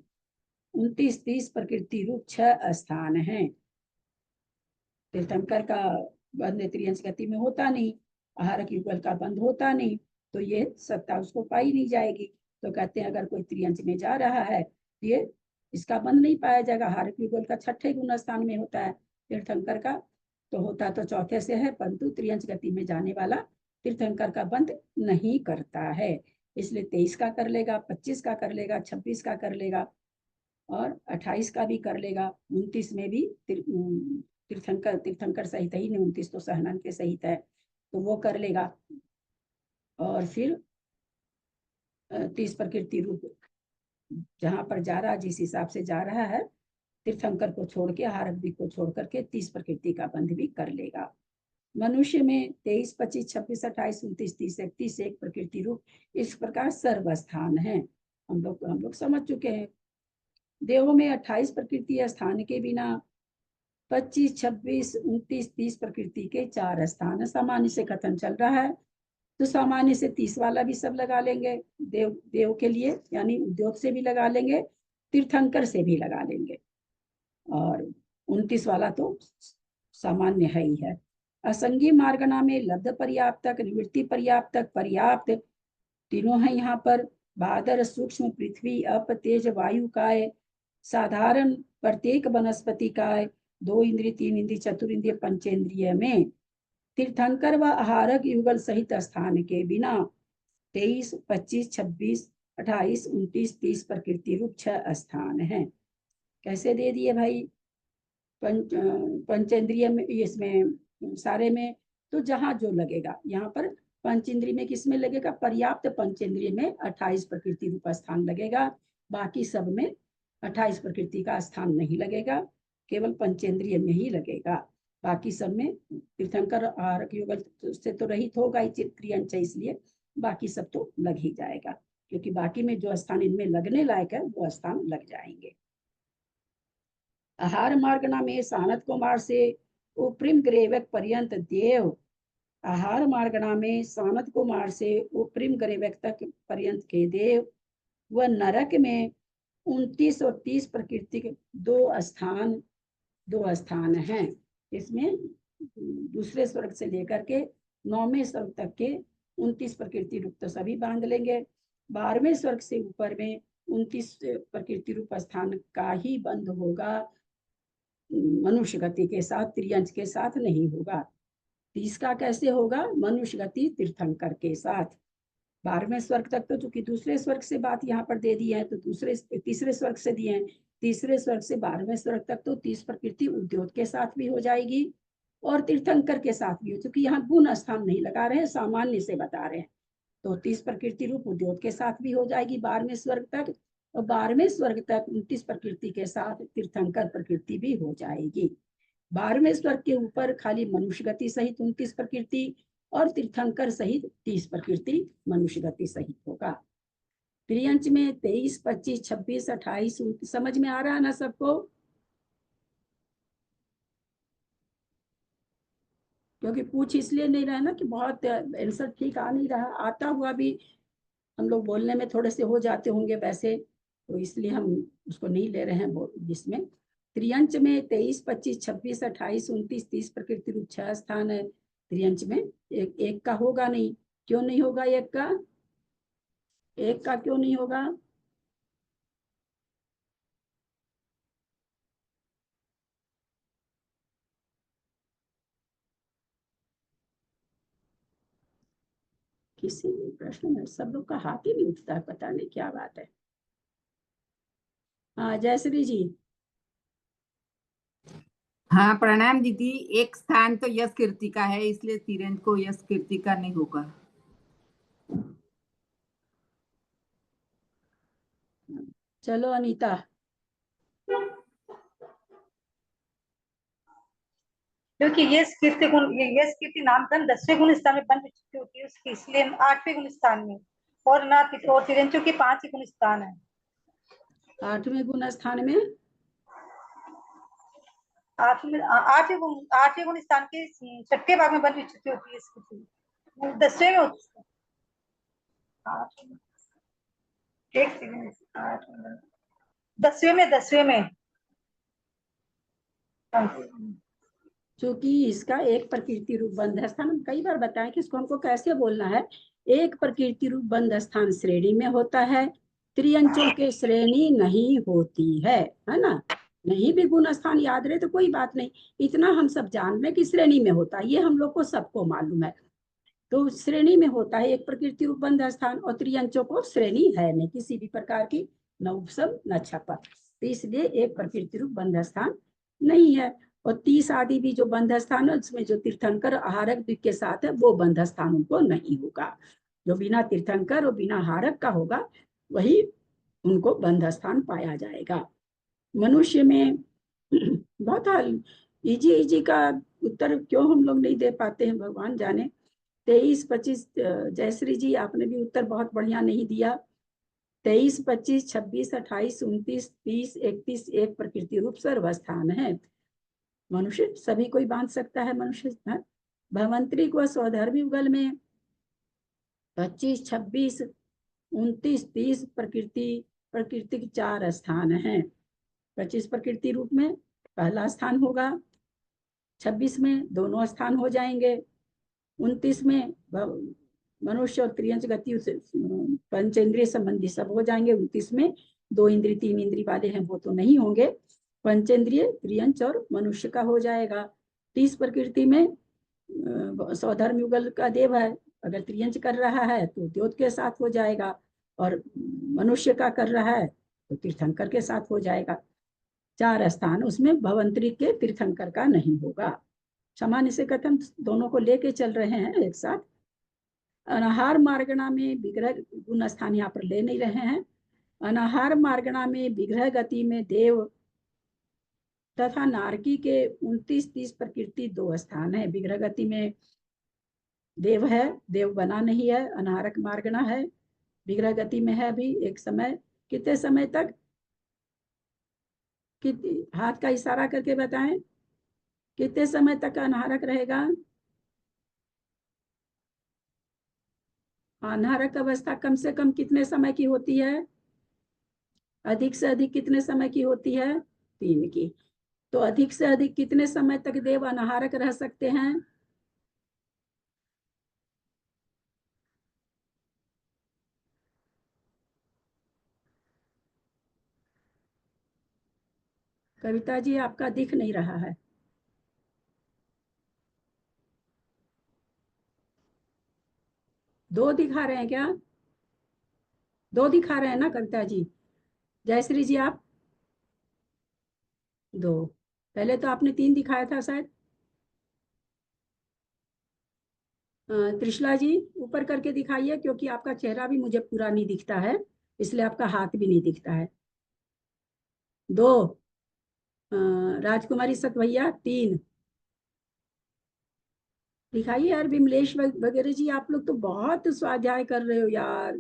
29, 30 प्रकृति रूप 6 स्थान हैं। तीर्थंकर का बंध त्रियंच गति में होता नहीं, आहारक युगल का बंध होता नहीं, तो ये सत्ता उसको पाई नहीं जाएगी। तो कहते हैं अगर कोई त्रियंच में जा रहा है ये इसका बंध नहीं पाया जाएगा। आहारक युगल का 6ठे गुण स्थान में होता है, तीर्थंकर का तो होता तो चौथे से है, परंतु त्रियंच गति में जाने वाला तीर्थंकर का बंध नहीं करता है, इसलिए 23 का कर लेगा, 25 का कर लेगा, 26 का कर लेगा और 28 का भी कर लेगा। 29 में भी तीर्थंकर सहित ही नहीं, 29 तो सहनन के सहित है तो वो कर लेगा। और फिर 30 प्रकृति रूप जहां पर जा रहा, जिस हिसाब से जा रहा है, तीर्थंकर को छोड़ के आहारक भी को छोड़ करके 30 प्रकृति का बंध भी कर लेगा। मनुष्य में 23, 25, 26, 28, 29, 30, 31 एक प्रकृति रूप इस प्रकार सर्वस्थान है। हम लोग समझ चुके हैं। देवों में 28 प्रकृति स्थान के बिना 25, 26, 29, 30 प्रकृति के 4 स्थान सामान्य से कथन चल रहा है, तो सामान्य से 30 वाला भी सब लगा लेंगे देव के लिए, यानी उद्योग से भी लगा लेंगे, तीर्थंकर से भी लगा लेंगे, और 29 वाला तो सामान्य है ही है। असंगी मार्गना में लब्ध पर्याप्तक, निवृत्ति पर्याप्तक, पर्याप्त तीनों है यहाँ पर। बादर, सूक्ष्म, पृथ्वी, अप, तेज, वायु काय, साधारण प्रत्येक वनस्पति काय, 2 इंद्रिय, 3 इंद्रिय, चतुर्ंद्रिय, पंचेंद्रिय में तीर्थंकर व आहारक युगल सहित स्थान के बिना 23, 25, 26, 28, 29, 30 प्रकृति रूप 6 स्थान हैं। कैसे दे दिए भाई? पंचेंद्रिय में, इसमें सारे में तो जहां जो लगेगा, यहाँ पर पंचेंद्रिय में किस में लगेगा? पर्याप्त पंचेंद्रिय में 28 प्रकृति रूप स्थान लगेगा, बाकी सब में 28 प्रकृति का स्थान नहीं लगेगा, केवल पंचेंद्रिय में ही लगेगा। बाकी सब में तीर्थंकर आहारक युगल से तो रहित होगा ही त्रियंच, इसलिए बाकी सब तो लग ही जाएगा, क्योंकि बाकी में जो स्थान इनमें लगने लायक है वो स्थान लग जाएंगे। आहार मार्गना में सानत कुमार से उपरिम ग्रेवक पर्यंत देव, आहार मार्गना में सानत कुमार से उपरिम ग्रेवक तक पर्यंत के देव, व नरक में 29 और 30 प्रकृति के 2 स्थान हैं। इसमें दूसरे स्वर्ग से लेकर के 9वें स्वर्ग तक के 29 प्रकृति रूप तो सभी बांध लेंगे। 12वें स्वर्ग से ऊपर में 29 प्रकृति रूप स्थान का ही बंध होगा, मनुष्य गति के साथ, त्रियंच के साथ नहीं होगा। 30 का कैसे होगा? मनुष्य गति तीर्थंकर के साथ। 12वें स्वर्ग तक तो चूंकि दूसरे स्वर्ग से बात यहाँ पर दे दी है, तो तीसरे स्वर्ग से दिए हैं, तीसरे स्वर्ग से 12वें स्वर्ग तक तो 30 प्रकृति उद्योग के साथ भी हो जाएगी और तीर्थंकर के साथ भी हो, क्योंकि यहाँ गुण स्थान नहीं लगा रहे हैं, सामान्य से बता रहे हैं, तो 30 प्रकृति रूप उद्योग के साथ भी हो जाएगी 12वें स्वर्ग तक, और 12वें स्वर्ग तक 29 प्रकृति के साथ तीर्थंकर प्रकृति भी हो जाएगी। 12वें स्वर्ग के ऊपर खाली मनुष्य गति सहित 29 प्रकृति और तीर्थंकर सहित 30 प्रकृति मनुष्य गति सहित होगा। त्रियंच में 23, 25, 26, 28, 29 समझ में आ रहा है ना सबको? क्योंकि पूछ इसलिए नहीं रहा ना कि बहुत आंसर ठीक आ नहीं रहा, आता हुआ भी हम लोग बोलने में थोड़े से हो जाते होंगे वैसे, तो इसलिए हम उसको नहीं ले रहे हैं जिसमें। त्रियंच में 23, 25, 26, 28, 29, 30 प्रकृति रूप 6 स्थान है। त्रियंच में एक का होगा नहीं। क्यों नहीं होगा? एक का क्यों नहीं होगा? किसी भी प्रश्न में सब लोग का हाथ ही नहीं उठता है, पता नहीं क्या बात है। हाँ जयश्री जी। हाँ प्रणाम दीदी। एक स्थान तो यश कीर्ति का है, इसलिए तिरंज को यश कीर्ति का नहीं होगा। चलो अनीता। क्योंकि यश कीर्ति नामधन 10वें गुण स्थान में बन चुकी होती है उसकी, इसलिए 8वें गुण स्थान में। और ना और तिरंजों के 5 ही गुण स्थान है। 8वें गुण स्थान में 8वें गुण स्थान के 6ठे भाग में बन चुकी होती है इसकी, 10वें में होती है। 10वें में चूंकि इसका एक प्रकृति रूप बंध स्थान, हम कई बार बताएं कि इसको हमको कैसे बोलना है। एक प्रकृति रूप बंध स्थान श्रेणी में होता है, त्रियंचों के श्रेणी नहीं होती है ना। नहीं भी गुण स्थान याद रहे तो कोई बात नहीं, इतना हम सब जान लें कि श्रेणी में होता है, ये हम लोग को सबको मालूम है। तो श्रेणी में होता है एक प्रकृति रूप बंध स्थान, और त्रियंचों को श्रेणी है नहीं किसी भी प्रकार की, न उपसम न छपा, तो इसलिए एक प्रकृति रूप बंध स्थान नहीं है। और 30 आदि भी जो बंध स्थान है उसमें जो तीर्थंकर आहारक द्विक के साथ है वो बंध स्थान उनको नहीं होगा। जो बिना तीर्थंकर और बिना हारक का होगा वही उनको बंध स्थान पाया जाएगा। मनुष्य में बहुत इजी का उत्तर क्यों हम लोग नहीं दे पाते हैं भगवान जाने। 23, 25 जयश्री जी आपने भी उत्तर बहुत बढ़िया नहीं दिया। 23, 25, 26, 28, 29, 30, 31 एक प्रकृति रूप सर्वस्थान है। मनुष्य सभी कोई बांध सकता है मनुष्य। भवंतरी को स्वधर्मी युगल में 25, 26, 29, 30 प्रकृति के 4 स्थान हैं। 25 प्रकृति रूप में पहला स्थान होगा, 26 में दोनों स्थान हो जाएंगे, 29 में मनुष्य और त्रियंच गति पंचेंद्रिय संबंधी सब हो जाएंगे। 29 में 2 इंद्रिय 3 इंद्रिय वाले हैं वो तो नहीं होंगे, पंचेंद्रिय त्रियंच और मनुष्य का हो जाएगा। 30 प्रकृति में स्वधर्म युगल का देव है, अगर त्रियंच कर रहा है तो द्योत के साथ हो जाएगा, और मनुष्य का कर रहा है तो तीर्थंकर के साथ हो जाएगा। 4 स्थान उसमें भवंतरी के तीर्थंकर का नहीं होगा। सामान्य से कथन दोनों को लेके चल रहे हैं एक साथ। अनाहार मार्गणा में विग्रह गुण स्थान यहाँ पर ले नहीं रहे हैं। अनाहार मार्गणा में विग्रह गति में देव तथा नारकी के 29, 30 प्रकृति 2 स्थान है। विग्रह गति में देव है, देव बना नहीं है, अनाहारक मार्गणा है। विग्रह गति में है अभी एक समय, कितने समय तक, हाथ का इशारा करके बताएं कितने समय तक अनाहारक रहेगा। अनाहारक अवस्था कम से कम कितने समय की होती है, अधिक से अधिक कितने समय की होती है, 3 की। तो अधिक से अधिक कितने समय तक देव अनाहारक रह सकते हैं। कविता जी आपका दिख नहीं रहा है। दो दिखा रहे हैं क्या, 2 दिखा रहे हैं ना कविता जी। जयश्री जी आप 2, पहले तो आपने 3 दिखाया था शायद। त्रिशला जी ऊपर करके दिखाइए, क्योंकि आपका चेहरा भी मुझे पूरा नहीं दिखता है, इसलिए आपका हाथ भी नहीं दिखता है। 2, राजकुमारी सतवैया 3 दिखाइए यार। विमलेश वगैरह जी आप लोग तो बहुत स्वाध्याय कर रहे हो यार,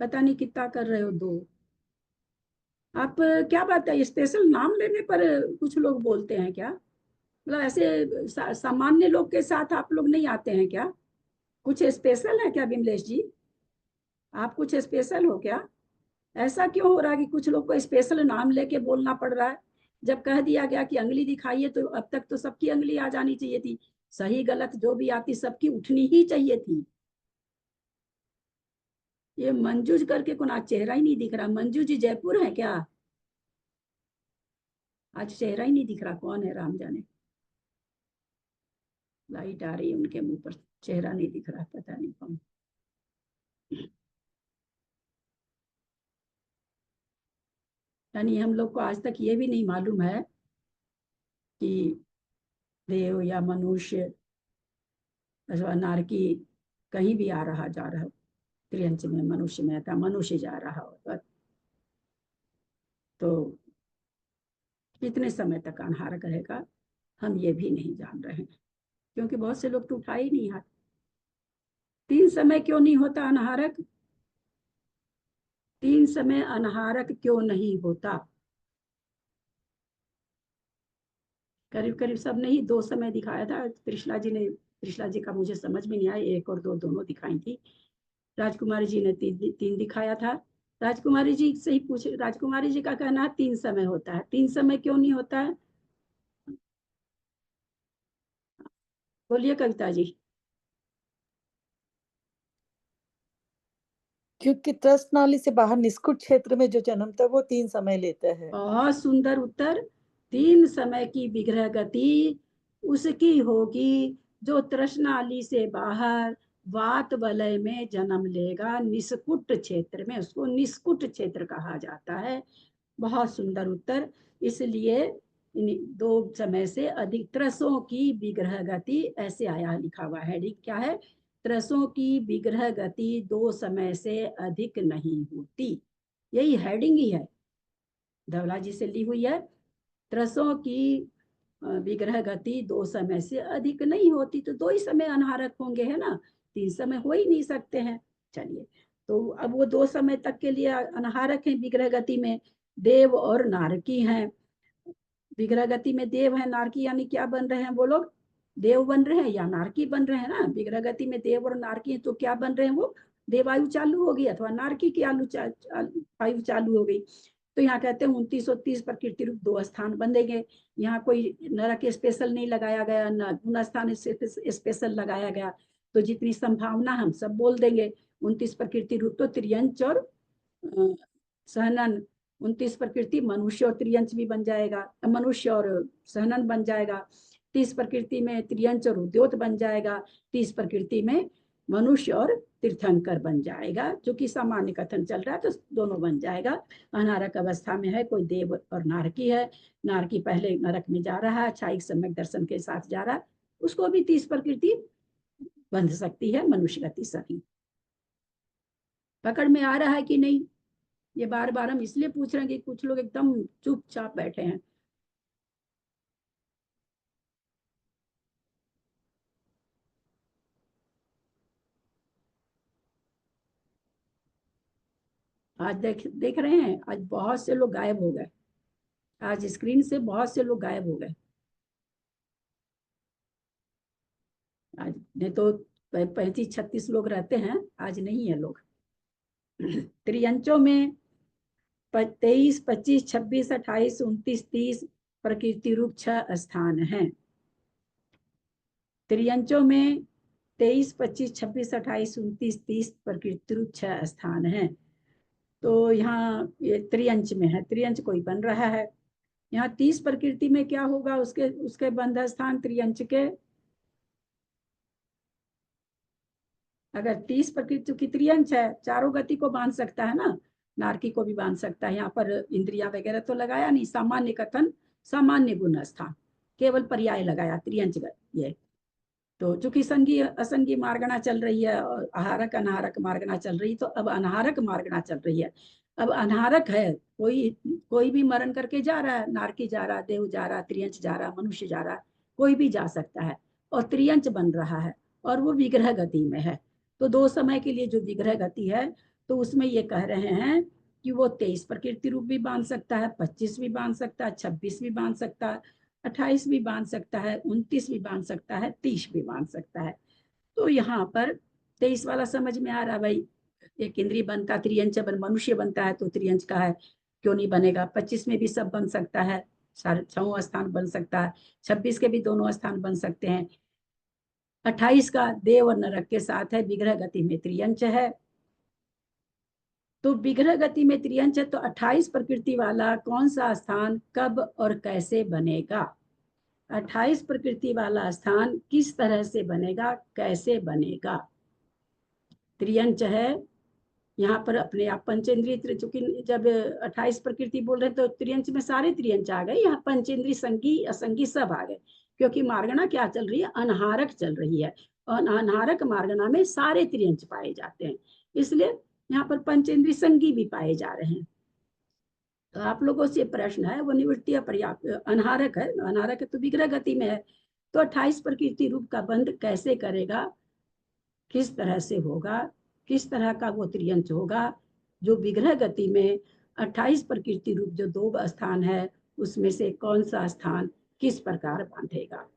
पता नहीं कितना कर रहे हो। 2 आप क्या बात है, स्पेशल नाम लेने पर कुछ लोग बोलते हैं क्या, मतलब ऐसे सामान्य लोग के साथ आप लोग नहीं आते हैं क्या, कुछ स्पेशल है क्या विमलेश जी, आप कुछ स्पेशल हो क्या। ऐसा क्यों हो रहा है कि कुछ लोग को स्पेशल नाम लेके बोलना पड़ रहा है, जब कह दिया गया कि अंगुली दिखाइए तो अब तक तो सबकी अंगुली आ जानी चाहिए थी, सही गलत जो भी आती सबकी उठनी ही चाहिए थी। ये मंजूज करके कौन, आज चेहरा ही नहीं दिख रहा। मंजू जी जयपुर है क्या, आज चेहरा ही नहीं दिख रहा, कौन है राम जाने। लाइट आ रही है उनके मुंह पर, चेहरा नहीं दिख रहा, पता नहीं कौन। यानी हम लोग को आज तक ये भी नहीं मालूम है कि देव या मनुष्य अथवा नारकी कहीं भी आ रहा जा रहा हो, त्रियंच में मनुष्य में आता मनुष्य जा रहा हो तो कितने समय तक अनहारक रहेगा हम ये भी नहीं जान रहे हैं, क्योंकि बहुत से लोग तो उठा ही नहीं हाथ। 3 समय क्यों नहीं होता अनहारक? 3 समय अनहारक क्यों नहीं होता? करीब करीब सब नहीं 2 समय दिखाया था त्रिशला जी का मुझे समझ में नहीं आया, 1 और 2 दोनों दिखाई थी। राजकुमारी जी ने 3 दिखाया था। राजकुमारी जी से ही पूछे, राजकुमारी जी का कहना है 3 समय होता है। 3 समय क्यों नहीं होता है? बोलिए कविता जी। क्योंकि त्रस्त नाली से बाहर निष्कुट क्षेत्र में जो जन्मता है वो 3 समय लेता है। बहुत सुंदर उत्तर। 3 समय की विग्रह गति उसकी होगी जो तृष्णाली से बाहर वात वलय में जन्म लेगा, निष्कुट क्षेत्र में। उसको निष्कुट क्षेत्र कहा जाता है। बहुत सुंदर उत्तर। इसलिए 2 समय से अधिक त्रसों की विग्रह गति, ऐसे आया लिखा हुआ है। क्या है? त्रसों की विग्रह गति 2 समय से अधिक नहीं होती। यही हेडिंग ही है, धवला जी से ली हुई है। त्रसों की विग्रह गति 2 समय से अधिक नहीं होती, तो 2 ही समय अनहारक होंगे, है ना? 3 समय हो ही नहीं सकते हैं। चलिए, तो अब वो 2 समय तक के लिए अनहारक हैं विग्रह गति में, देव और नारकी हैं। विग्रह गति में देव है, नारकी यानी क्या बन रहे हैं वो लोग? देव बन रहे हैं या नारकी बन रहे हैं ना? विग्रह गति में देव और नारकी तो क्या बन रहे हैं? वो देवायु चालू होगी अथवा नारकी की आयु चालू हो गई। तो यहाँ कहते हैं 29 और 30 प्रकृति रूप 2 स्थान बनेंगे। यहाँ कोई नरक स्पेशल नहीं लगाया गया, न गुण स्थान स्पेशल लगाया गया। तो जितनी संभावना हम सब बोल देंगे। 29 प्रकृति रूप तो त्रियंच और सहनन, 29 प्रकृति मनुष्य और त्रियंच भी बन जाएगा, मनुष्य और सहनन बन जाएगा। 30 प्रकृति में त्रियंच और उद्योत बन जाएगा। 30 प्रकृति में मनुष्य और तीर्थंकर बन जाएगा, जो कि सामान्य कथन चल रहा है, तो दोनों बन जाएगा। अनारक अवस्था में है कोई देव और नारकी है। नारकी पहले नरक में जा रहा है, क्षायिक सम्यक दर्शन के साथ जा रहा है, उसको भी 30 प्रकृति बंध सकती है, मनुष्य गति सभी। पकड़ में आ रहा है कि नहीं? ये बार बार हम इसलिए पूछ रहे हैं कि कुछ लोग एकदम चुपचाप बैठे हैं। आज देख रहे हैं, आज बहुत से लोग गायब हो गए। आज स्क्रीन से बहुत से लोग गायब हो गए। आज नहीं तो 35-36 लोग रहते हैं, आज नहीं है लोग। त्रियंचों में 23, 25, 26, 28, 29, 30 प्रकृति रूप 6 स्थान हैं। त्रियंचों में 23, 25, 26, 28, 29, 30 प्रकृति रूप 6 स्थान हैं। तो यहाँ ये त्रियंच में है, त्रियंच कोई बन रहा है। यहाँ 30 प्रकृति में क्या होगा? उसके बंध स्थान त्रियंच के। अगर 30 प्रकृति की त्रियंच है, चारों गति को बांध सकता है ना, नारकी को भी बांध सकता है। यहाँ पर इंद्रिया वगैरह तो लगाया नहीं, सामान्य कथन, सामान्य गुण स्थान, केवल पर्याय लगाया त्रियंच ये। तो चूंकि संगी असंगी मार्गणा चल रही है और आहारक अनाहारक मार्गणा चल रही, तो अब अनाहारक मार्गणा चल रही है। अब अनाहारक है, कोई भी मरण करके जा रहा है, नारकी जा रहा, देव जा रहा, त्रियंच जा रहा, मनुष्य जा रहा, कोई भी जा सकता है। और त्रियंच बन रहा है और वो विग्रह गति में है। तो 2 समय के लिए जो विग्रह गति है, तो उसमें ये कह रहे हैं कि वो 23 प्रकृति रूप भी बांध सकता है, 25 भी बांध सकता है, 26 भी बांध सकता है, 28 भी बांध सकता है, 29 भी बांध सकता है, 30 भी बांध सकता है। तो यहाँ पर 23 वाला समझ में आ रहा भाई, एक इंद्रिय बनता त्रियंच बन मनुष्य बनता है, तो त्रियंच का है, क्यों नहीं बनेगा? 25 में भी सब बन सकता है, 6 स्थान बन सकता है, 26 के भी दोनों स्थान बन सकते हैं। 28 का देव और नरक के साथ है, विग्रह गति में त्रियंच है। तो विग्रह गति में त्रियंच है, तो 28 प्रकृति वाला कौन सा स्थान कब और कैसे बनेगा? 28 प्रकृति वाला स्थान किस तरह से बनेगा, कैसे बनेगा? त्रियंच है यहाँ पर अपने आप पंचेंद्रिय, चूंकि जब 28 प्रकृति बोल रहे हैं तो त्रियंच में सारे त्रियंच आ गए, यहाँ पंचेंद्रिय संगी असंगी सब आ गए, क्योंकि मार्गणा क्या चल रही है, अनहारक चल रही है, और अनहारक मार्गणा में सारे त्रियंच पाए जाते हैं, इसलिए यहाँ पर पंचेंद्रिय संगी भी पाए जा रहे हैं। तो आप लोगों से प्रश्न है, वो निवृत्ति पर्याप्त अनहारक है, अनहारक है तो विग्रह गति में है, तो 28 प्रकृति रूप का बंध कैसे करेगा, किस तरह से होगा, किस तरह का वो त्रियंच होगा जो विग्रह गति में 28 प्रकृति रूप जो 2 स्थान है उसमें से कौन सा स्थान किस प्रकार बांधेगा।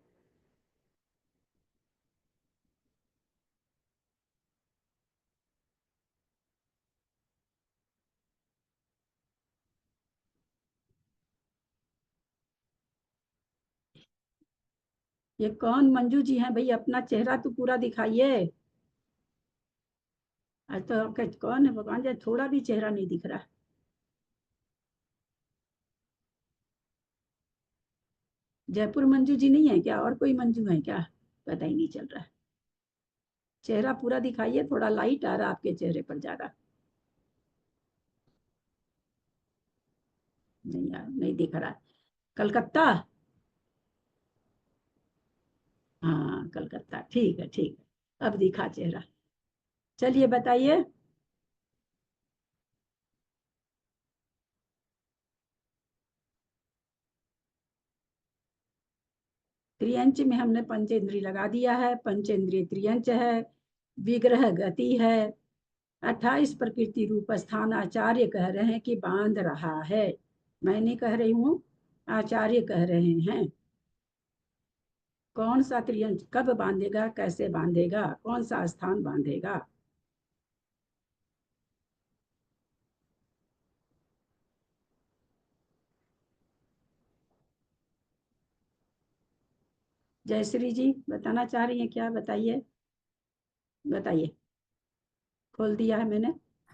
ये कौन मंजू जी हैं भाई, अपना चेहरा तो पूरा दिखाइए। आज तो आपका कौन है भगवान जी, थोड़ा भी चेहरा नहीं दिख रहा। जयपुर मंजू जी नहीं है क्या, और कोई मंजू है क्या, पता ही नहीं चल रहा है। चेहरा पूरा दिखाइए, थोड़ा लाइट आ रहा आपके चेहरे पर ज्यादा। नहीं यार, नहीं दिख रहा। कलकत्ता, हाँ कलकत्ता, ठीक है ठीक है, अब दिखा चेहरा। चलिए बताइए। त्रियंच में हमने पंचेंद्रिय लगा दिया है, पंचेंद्रिय त्रियंच है, विग्रह गति है, 28 प्रकृति रूप स्थान आचार्य कह रहे हैं कि बांध रहा है, मैं नहीं कह रही हूँ, आचार्य कह रहे हैं। कौन सा त्रियंच कब बांधेगा, कैसे बांधेगा, कौन सा स्थान बांधेगा। जयश्री जी बताना चाह रही हैं क्या, बताइए बताइए, खोल दिया है मैंने।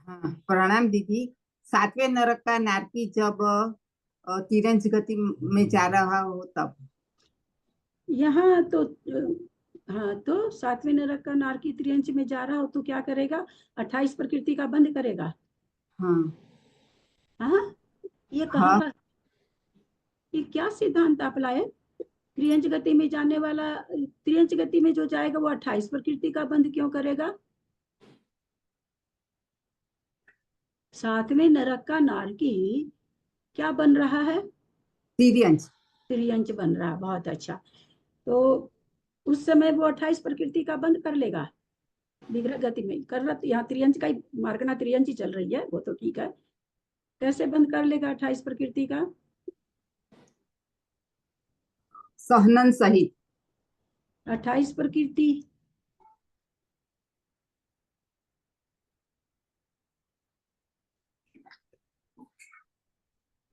हाँ प्रणाम दीदी। 7वें नरक का नारकी जब तिरंज गति में जा रहा हो तब। यहाँ तो हाँ, तो 7वें नरक का नारकी त्रियंच में जा रहा हो तो क्या करेगा, 28 प्रकृति का बंध करेगा। हाँ हाँ, ये कहाँ हाँ का, ये क्या सिद्धांत आप लाए। त्रियंच गति में जाने वाला, त्रियंच गति में जो जाएगा वो 28 प्रकृति का बंध क्यों करेगा। 7वें नरक का नारकी क्या बन रहा है, तिरंज। त्रियंच बन रहा, बहुत अच्छा। तो उस समय वो 28 प्रकृति का बंद कर लेगा, विग्रह गति में कर रहा, यहाँ त्रियंच का ही मार्गना त्रियंच ही चल रही है, वो तो ठीक है, कैसे बंद कर लेगा 28 प्रकृति का। सहनन सहित। 28 प्रकृति,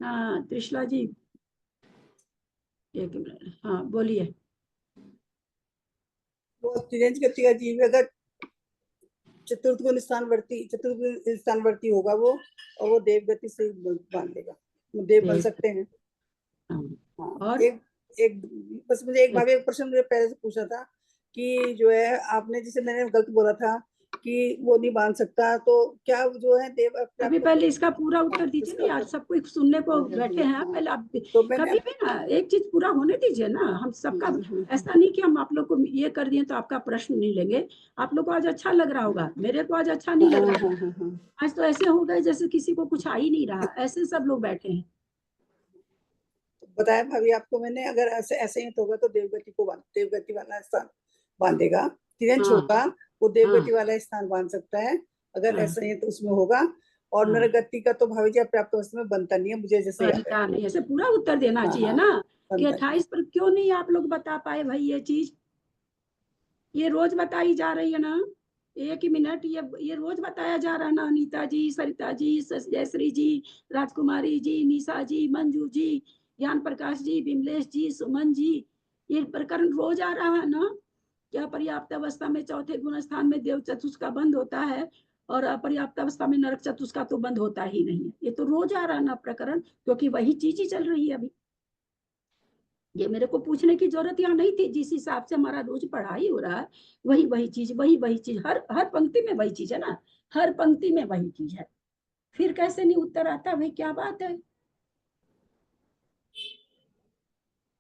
हाँ त्रिशला जी, एक मिनट, हाँ बोलिए। वो तिरंज गति का जीव अगर चतुर्थ गुण स्थानवर्ती होगा वो, और वो देव गति से बांध देगा, वो देव बन सकते हैं। हाँ, हाँ, और एक बस मुझे एक भाभी एक प्रश्न मुझे पहले से पूछा था कि जो है आपने, जिसे मैंने गलत बोला था कि वो नहीं बांध सकता, तो क्या जो है देव अभी पहले इसका पूरा उत्तर दीजिए ना यार, सब कुछ सुनने को बैठे हैं, पहले आप तो कभी भी ना एक चीज पूरा होने दीजिए ना, हम सबका ऐसा नहीं कि हम आप लोग को ये कर दिए तो आपका प्रश्न नहीं लेंगे। आप लोग को आज अच्छा लग रहा होगा, मेरे को आज अच्छा नहीं लग रहा है, आज तो ऐसे हो गए जैसे किसी को कुछ आ ही नहीं रहा, ऐसे सब लोग बैठे हैं। बताया भाभी आपको मैंने, अगर ऐसे ऐसे ही होगा तो देवगति वाला स्थान बांधेगा, तिरंज हाँ होगा वो देवगति हाँ वाला स्थान बांध सकता है, अगर हाँ ऐसा ही तो उसमें होगा। और हाँ, नरगति का तो भाभी जी प्राप्त अवस्था में बनता नहीं है, मुझे जैसे याद है। बनता नहीं, ऐसे पूरा उत्तर देना हाँ चाहिए हाँ, ना कि बनता नहीं। 28 पर क्यों नहीं आप लोग बता पाए भाई, ये चीज ये रोज बताई जा रही है ना, एक ही मिनट, ये रोज बताया जा रहा है ना, अनीता जी, सरिता जी, जयश्री जी, राजकुमारी जी, निशा जी, मंजू जी, ज्ञान प्रकाश जी, विमलेश जी, सुमन जी, ये प्रकरण रोज आ रहा है ना। क्या पर्याप्त अवस्था में चौथे गुण स्थान में देव चतुष्क का बंद होता है, और अपर्याप्त अवस्था में नरक चतुष्क का तो बंद होता ही नहीं है, ये तो रोज आ रहा है ना प्रकरण, क्योंकि वही चीज ही चल रही है अभी। ये मेरे को पूछने की जरूरत यहाँ नहीं थी, जिस हिसाब से हमारा रोज पढ़ाई हो रहा है वही वही चीज, हर हर पंक्ति में वही चीज है ना, हर पंक्ति में वही चीज है, फिर कैसे नहीं उत्तर आता भाई, क्या बात है।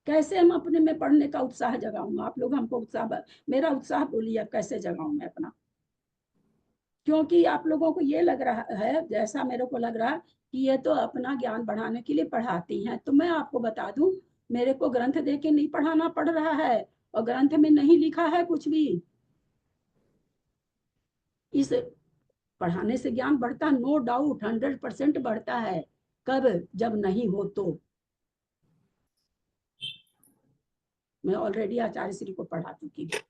कैसे हम अपने में पढ़ने का उत्साह जगाऊंगा? आप लोग हमको मेरा उत्साह बोलिए, अब कैसे जगाऊं मैं अपना? क्योंकि आप लोगों को ये लग रहा है, जैसा मेरे को लग रहा है कि ये तो अपना ज्ञान बढ़ाने के लिए पढ़ाती हैं। तो मैं आपको बता दूं, मेरे को ग्रंथ दे के नहीं पढ़ाना पड़ रहा है, और ग्रंथ में नहीं लिखा है कुछ भी। इस पढ़ाने से ज्ञान बढ़ता, नो डाउट, 100% बढ़ता है। कब? जब नहीं हो तो। मैं ऑलरेडी आचार्य श्री को पढ़ा चुकी हूँ।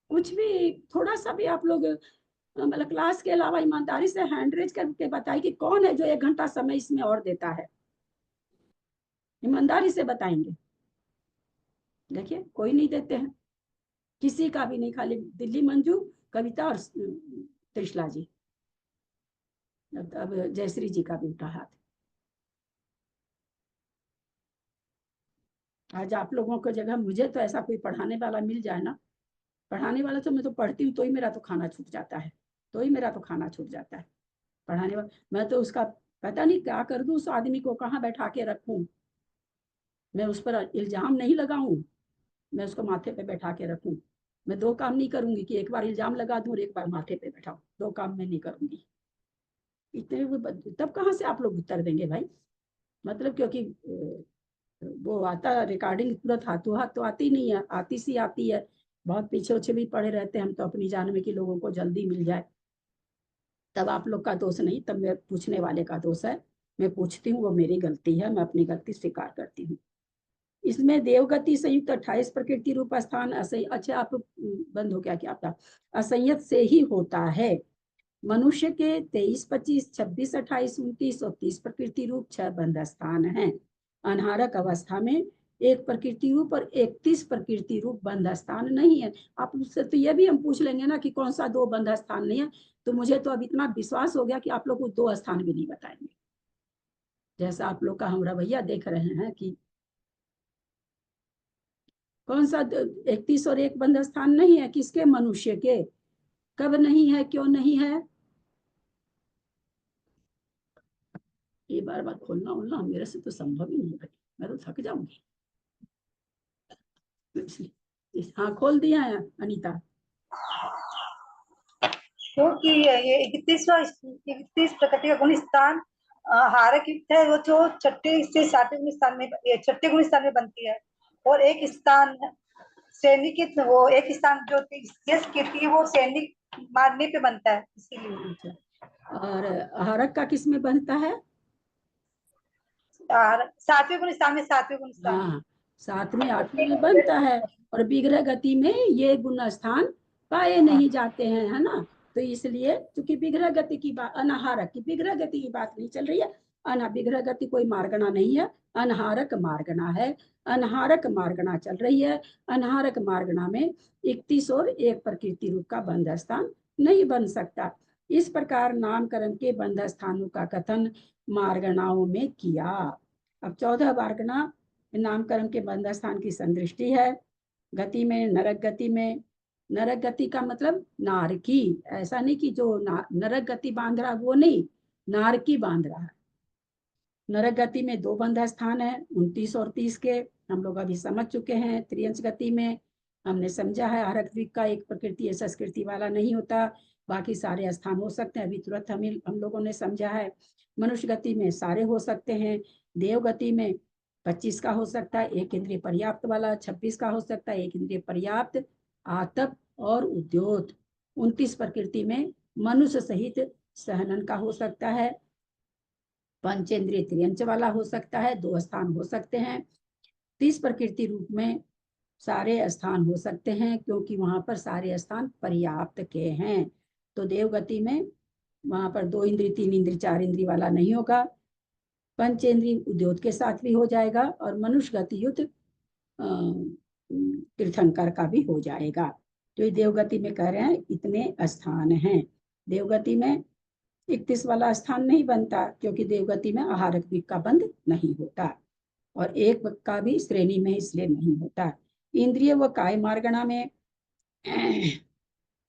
कुछ भी थोड़ा सा भी आप लोग मतलब क्लास के अलावा ईमानदारी से हैंड रेज करके बताइए कि कौन है जो 1 घंटा समय इसमें और देता है। ईमानदारी से बताएंगे। देखिए कोई नहीं देते हैं, किसी का भी नहीं, खाली दिल्ली मंजू, कविता और त्रिशला जी, अब जयश्री जी का भी उठा हाथ। आज आप लोगों को जगह मुझे तो ऐसा कोई पढ़ाने वाला मिल जाए ना, पढ़ाने वाला तो मैं तो पढ़ती हूँ तो ही मेरा तो खाना छूट जाता है, पढ़ाने वाला। मैं तो उसका पता नहीं क्या कर दूं, उस आदमी को कहाँ बैठा के रखूं, मैं उस पर इल्जाम नहीं लगाऊं, मैं उसको माथे पे बैठा के रखूं। मैं 2 काम नहीं करूंगी कि एक बार इल्जाम लगा दूं और एक बार माथे पे बैठाऊं, 2 काम मैं नहीं करूंगी। इतने तब कहाँ से आप लोग उत्तर देंगे भाई? मतलब क्योंकि वो आता रिकॉर्डिंग तुरंत हाथों हाथ तो आती नहीं है, आती सी आती है। बहुत पीछे उछे भी पड़े रहते हैं हम तो अपनी जान में कि लोगों को जल्दी मिल जाए। तब आप लोग का दोष नहीं, तब मैं पूछने वाले का दोष है। मैं पूछती हूँ, वो मेरी गलती है, मैं अपनी गलती स्वीकार करती हूँ। इसमें देवगति संयुक्त 28 प्रकृति रूप स्थान असह्य, अच्छा आप बंद हो गया क्या आपका? असंयत से ही होता है। मनुष्य के 23, 25, 26, 28, 29 और 30 प्रकृति रूप 6 बंध स्थान हैं। अनहारक अवस्था में 1 प्रकृति रूप और 31 प्रकृति रूप बंध स्थान नहीं है। आप उससे तो ये भी हम पूछ लेंगे ना कि कौन सा 2 बंध स्थान नहीं है, तो मुझे तो अब इतना विश्वास हो गया कि आप लोग को 2 स्थान भी नहीं बताएंगे। जैसा आप लोग का हम रवैया देख रहे हैं कि कौन सा 31 और 1 बंध स्थान नहीं है, किसके? मनुष्य के। कब नहीं है, क्यों नहीं है? ये बार बार खोलना उलना मेरे से तो संभव ही नहीं है, मैं तो थक जाऊंगी। हाँ खोल दिया है अनीता। क्योंकि ये 31 प्रकृति का गुण स्थान हारक युक्त है, वो जो 6ठे से 7वें गुण स्थान में, 6ठे गुण स्थान में बनती है। और एक स्थान सैनिक, वो एक स्थान जो यश कीर्ति है वो सैनिक मारने पे बनता है, इसीलिए। अच्छा, और हारक का किस में बनता है? 7वें गुण स्थान में, 7वें गुण स्थान। हाँ 7वें 8वें में बनता है, और विग्रह गति में ये गुण स्थान पाए नहीं जाते हैं, है ना? तो इसलिए चूंकि विग्रह गति की बात, अनहारक की विग्रह गति की बात नहीं चल रही है। विग्रह गति कोई मार्गणा नहीं है, अनहारक मार्गणा है। अनहारक मार्गणा चल रही है। अनहारक मार्गणा में 31 और 1 प्रकृति रूप का बंध स्थान नहीं बन सकता। इस प्रकार नामकरण के बंध स्थानों का कथन मार्गणाओं में किया। अब 14 मार्गणा नामकरण के बंध स्थान की संदृष्टि है। गति में, नरक गति में, नरक गति का मतलब नारकी, ऐसा नहीं कि जो नरक गति बांध रहा वो नहीं, नारकी बांध रहा है। नरक गति में 2 बंध स्थान है, 29 और 30 के, हम लोग अभी समझ चुके हैं। त्रियंश गति में हमने समझा है हरक द्वीप का एक प्रकृति या संस्कृति वाला नहीं होता, बाकी सारे स्थान हो सकते हैं, अभी तुरंत हम लोगों ने समझा है। मनुष्य गति में सारे हो सकते हैं। देव गति में 25 का हो सकता है, 1 इंद्रिय पर्याप्त वाला। 26 का हो सकता है, 1 इंद्रिय पर्याप्त, आतप और उद्योत। 29 प्रकृति में मनुष्य सहित सहनन का हो सकता है। पंचेंद्रिय त्रियंच वाला हो सकता है, 2 स्थान हो सकते हैं। 30 प्रकृति रूप में सारे स्थान हो सकते हैं, क्योंकि वहां पर सारे स्थान पर्याप्त के हैं। तो देवगति में वहां पर 2 इंद्रिय, 3 इंद्रिय, 4 इंद्रिय वाला नहीं होगा। पंचेंद्रिय उद्योत के साथ भी हो जाएगा, और मनुष्य गति युक्त तीर्थंकर का भी हो जाएगा। तो ये देवगति में कह रहे हैं इतने स्थान हैं। देवगति में 31 वाला स्थान नहीं बनता, क्योंकि देवगति में आहारक द्वीप का बंध नहीं होता, और 1 का भी श्रेणी में इसलिए नहीं होता। इंद्रिय व काय मार्गणा में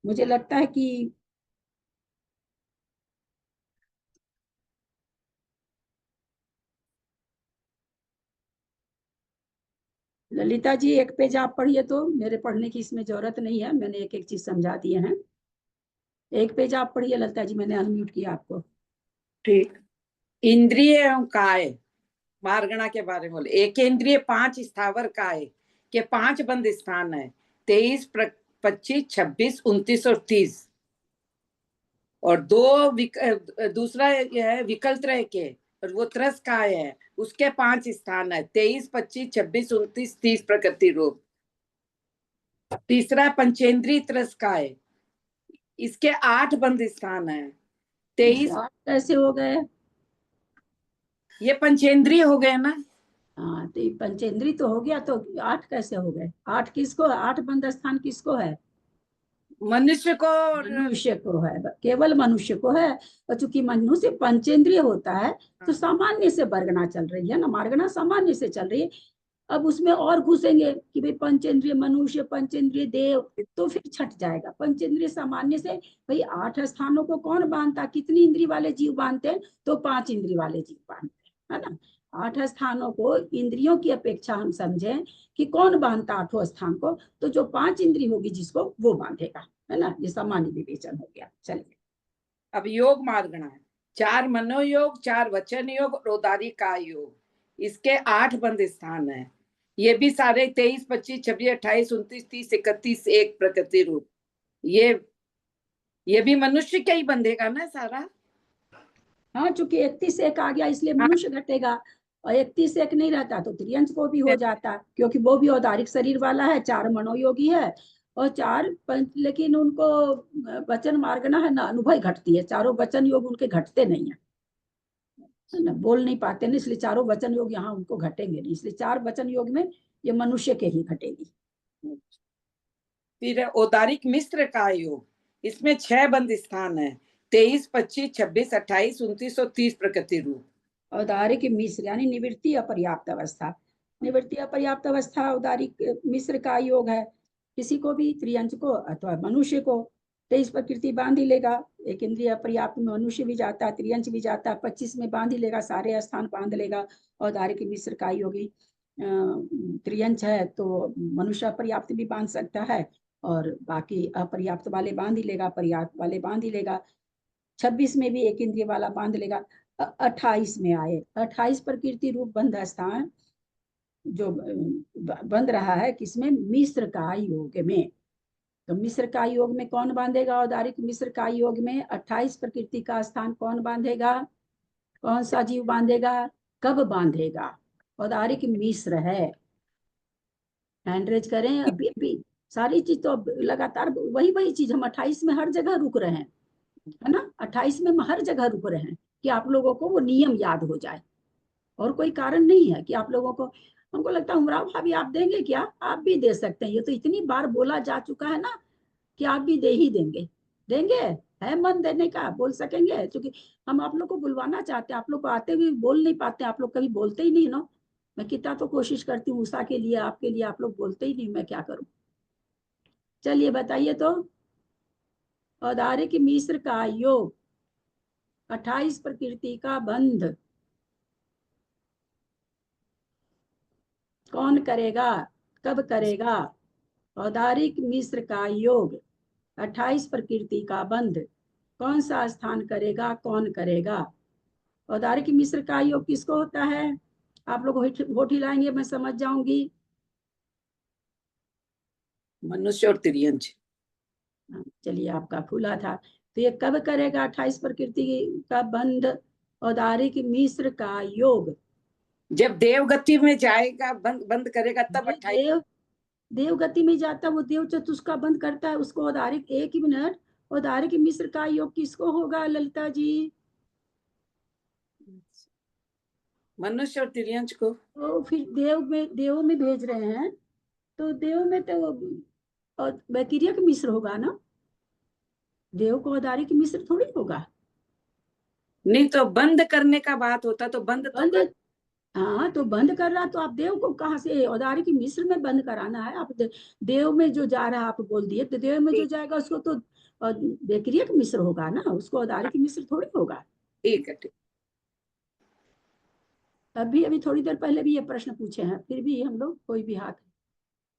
मुझे लगता है कि ललिता जी एक पेज आप पढ़िए, तो मेरे पढ़ने की इसमें जरूरत नहीं है, मैंने एक एक चीज समझा दिए हैं। एक पेज आप पढ़िए ललिता जी, मैंने अनम्यूट किया आपको। ठीक। इंद्रिय एवं काय मार्गणा के बारे में बोले। एक इंद्रिय 5 स्थावर काय के 5 बंद स्थान है, 23, 25, 26, 29 और 30। और दूसरा यह है विकल त्रय के, और वो त्रस काय है, उसके 5 स्थान है, 23, 25, 26, 29, 30 प्रकृति रूप। तीसरा पंचेंद्रीय त्रस काय, इसके 8 बंद स्थान है, 23। कैसे हो गए? ये पंचेंद्रीय हो गए ना। हाँ, तो पंचेंद्री तो हो गया, तो 8 कैसे हो गए? 8 किसको, 8 बंद स्थान किसको है? मनुष्य को। मनुष्य को है, केवल मनुष्य को है। और चूंकि मनुष्य पंचेंद्रिय होता है तो सामान्य से वर्गना चल रही है ना, मार्गना सामान्य से चल रही है। अब उसमें और घुसेंगे कि भाई पंचेंद्रिय मनुष्य, पंचेंद्रिय देव, तो फिर छट जाएगा। पंचेंद्रिय सामान्य से भाई 8 स्थानों को कौन बांधता, कितनी इंद्रिय वाले जीव बांधते हैं? तो 5 इंद्रिय वाले जीव बांधते हैं, है ना। 8 स्थानों को इंद्रियों की अपेक्षा हम समझें कि कौन बांधता 8 स्थान को, तो जो 5 इंद्रिय होगी जिसको, वो बांधेगा, है ना। ये सामान्य विवेचन हो गया। चलिए अब योग मार्गणा है। 4 मनोयोग, 4 वचन योग और औदारिक काय योग, इसके 8 बंद स्थान है। ये भी सारे 23, 25, 26, 28, 29, 30, 31 एक प्रकृति रूप। ये भी मनुष्य का ही बंधेगा ना सारा। हाँ, चूंकि 31 एक आ गया इसलिए मनुष्य घटेगा, और 31 एक नहीं रहता तो त्रियंश को भी हो जाता, क्योंकि वो भी औदारिक शरीर वाला है, 4 मनोयोगी है और 4 लेकिन उनको वचन मार्गना है ना, अनुभव घटती है। चारों वचन योग उनके घटते नहीं है ना, बोल नहीं पाते ना, इसलिए चारों वचन योग यहाँ उनको घटेंगे नहीं, इसलिए 4 वचन योग में ये मनुष्य के ही घटेगी। फिर औदारिक मिश्र का योग, इसमें 6 बंद स्थान है, 23, 25, 26, 28, 29 और 30 प्रकृति रूप। औदारिक मिश्र यानी निवृत्ति अपर्याप्त अवस्था। निवृत्ति अपर्याप्त अवस्था औदारिक मिश्र का योग है। किसी को भी, त्रियंश को अथवा मनुष्य को 23 प्रकृति बांध ही लेगा। एक इंद्रिय अपर्याप्त में मनुष्य भी जाता है, त्रियंश भी जाता है, 25 में बांध ही लेगा, सारे स्थान बांध लेगा। औदारिक मिश्र का योगी त्रियंश है तो मनुष्य अपर्याप्त भी बांध सकता है, और बाकी अपर्याप्त वाले बांध ही लेगा, पर्याप्त वाले बांध ही लेगा। 26 में भी एक इंद्रिय वाला बांध लेगा। 28 में आए, 28 प्रकृति रूप बंध स्थान जो बंध रहा है किसमें? मिश्र का योग में। तो मिश्र का योग में कौन बांधेगा? औदारिक मिश्र का योग में 28 प्रकृति का स्थान कौन बांधेगा? कौन सा जीव बांधेगा? कब बांधेगा? औदारिक मिश्र है। हैंड रेज करें अभी अभी। सारी चीज तो लगातार वही वही चीज हम 28 में हर जगह रुक रहे हैं, है ना। 28 में हर जगह रुक रहे हैं कि आप लोगों को वो नियम याद हो जाए, और कोई कारण नहीं है कि आप लोगों को। हमको लगता है उमराव भाभी आप देंगे क्या? आप भी दे सकते हैं, ये तो इतनी बार बोला जा चुका है ना कि आप भी दे ही देंगे। देंगे, है मन देने का, बोल सकेंगे? क्योंकि हम आप लोग को बुलवाना चाहते हैं, आप लोग को आते हुए बोल नहीं पाते, आप लोग कभी बोलते ही नहीं ना। मैं कितना तो कोशिश करती हूँ उषा के लिए, आपके लिए, आप लोग बोलते ही नहीं, मैं क्या करूं। चलिए बताइए तो, औदारिक मिश्र का योग, 28 प्रकृति का बंध कौन करेगा, कब करेगा? औदारिक मिश्र का योग, 28 प्रकृति का बंध कौन सा स्थान करेगा, कौन करेगा? औदारिक मिश्र का योग किसको होता है? आप लोग होठ हिलाएंगे, मैं समझ जाऊंगी। मनुष्य और त्रियंश। चलिए आपका खुला था। तो ये कब करेगा 28 प्रकृति का बंध? औदारिक मिश्र का योग जब देव गति में जाएगा, बंद करेगा तब 28। देव गति में जाता, वो देव चतुष्का बंद करता है उसको औदारिक। एक ही मिनट, औदारिक मिश्र का योग किसको होगा ललिता जी? मनुष्य और त्रियंश को। तो फिर देव में भेज रहे हैं, तो देव में तो वैकिरियक मिश्र होगा ना, देव को औदारिक मिश्र थोड़ी होगा। नहीं तो बंद करने का बात होता तो बंद तो हाँ, तो बंद कर रहा तो आप देव को कहाँ से औदारिक मिश्र में बंद कराना है? आप देव में जो जा रहा है आप बोल दिए, तो देव में जो जाएगा उसको तो वैकिरियक मिश्र होगा ना, उसको औदारिक मिश्र थोड़ी होगा। ठीक है, ठीक। अभी अभी थोड़ी देर पहले भी ये प्रश्न पूछे हैं, फिर भी हम लोग कोई भी हाथ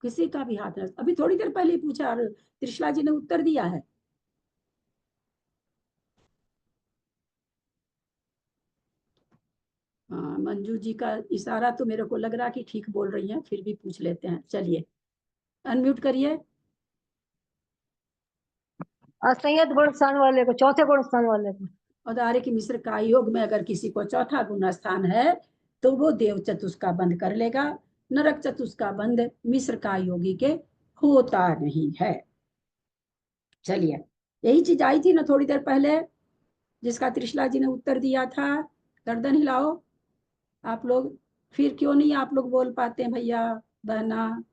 किसी का भी हाथ न, अभी थोड़ी देर पहले ही पूछा और त्रिशला जी ने उत्तर दिया है। हाँ, मंजू जी का इशारा तो मेरे को लग रहा कि ठीक बोल रही हैं, फिर भी पूछ लेते हैं। चलिए अनम्यूट करिए। असंयत गुण स्थान वाले को, चौथे गुण स्थान वाले को। औदार्य मिश्र का योग में अगर किसी को चौथा गुण स्थान है तो वो देव चतुष्क का बंध कर लेगा। नरक चतुष्क का बंध मिश्र का योगी के होता नहीं है। चलिए, यही चीज आई थी ना थोड़ी देर पहले, जिसका त्रिशला जी ने उत्तर दिया था। गर्दन हिलाओ आप लोग। फिर क्यों नहीं आप लोग बोल पाते हैं भैया बहना?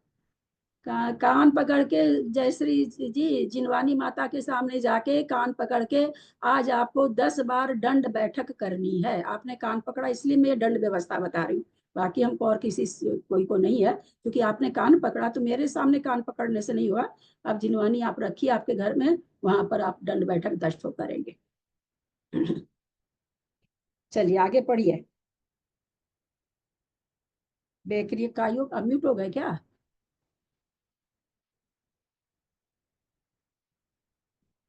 कान पकड़ के जयश्री जी, जिनवानी माता के सामने जाके कान पकड़ के आज आपको 10 बार दंड बैठक करनी है। आपने कान पकड़ा इसलिए मैं दंड व्यवस्था बता रही हूँ, बाकी हमको और किसी कोई को नहीं है, क्योंकि आपने कान पकड़ा तो मेरे सामने कान पकड़ने से नहीं हुआ। अब जिनवानी आप रखिए आपके घर में, वहां पर आप दंड बैठक 10 ठो करेंगे। चलिए आगे पढ़िए। बेकरी का योग अम्यूट हो गए क्या?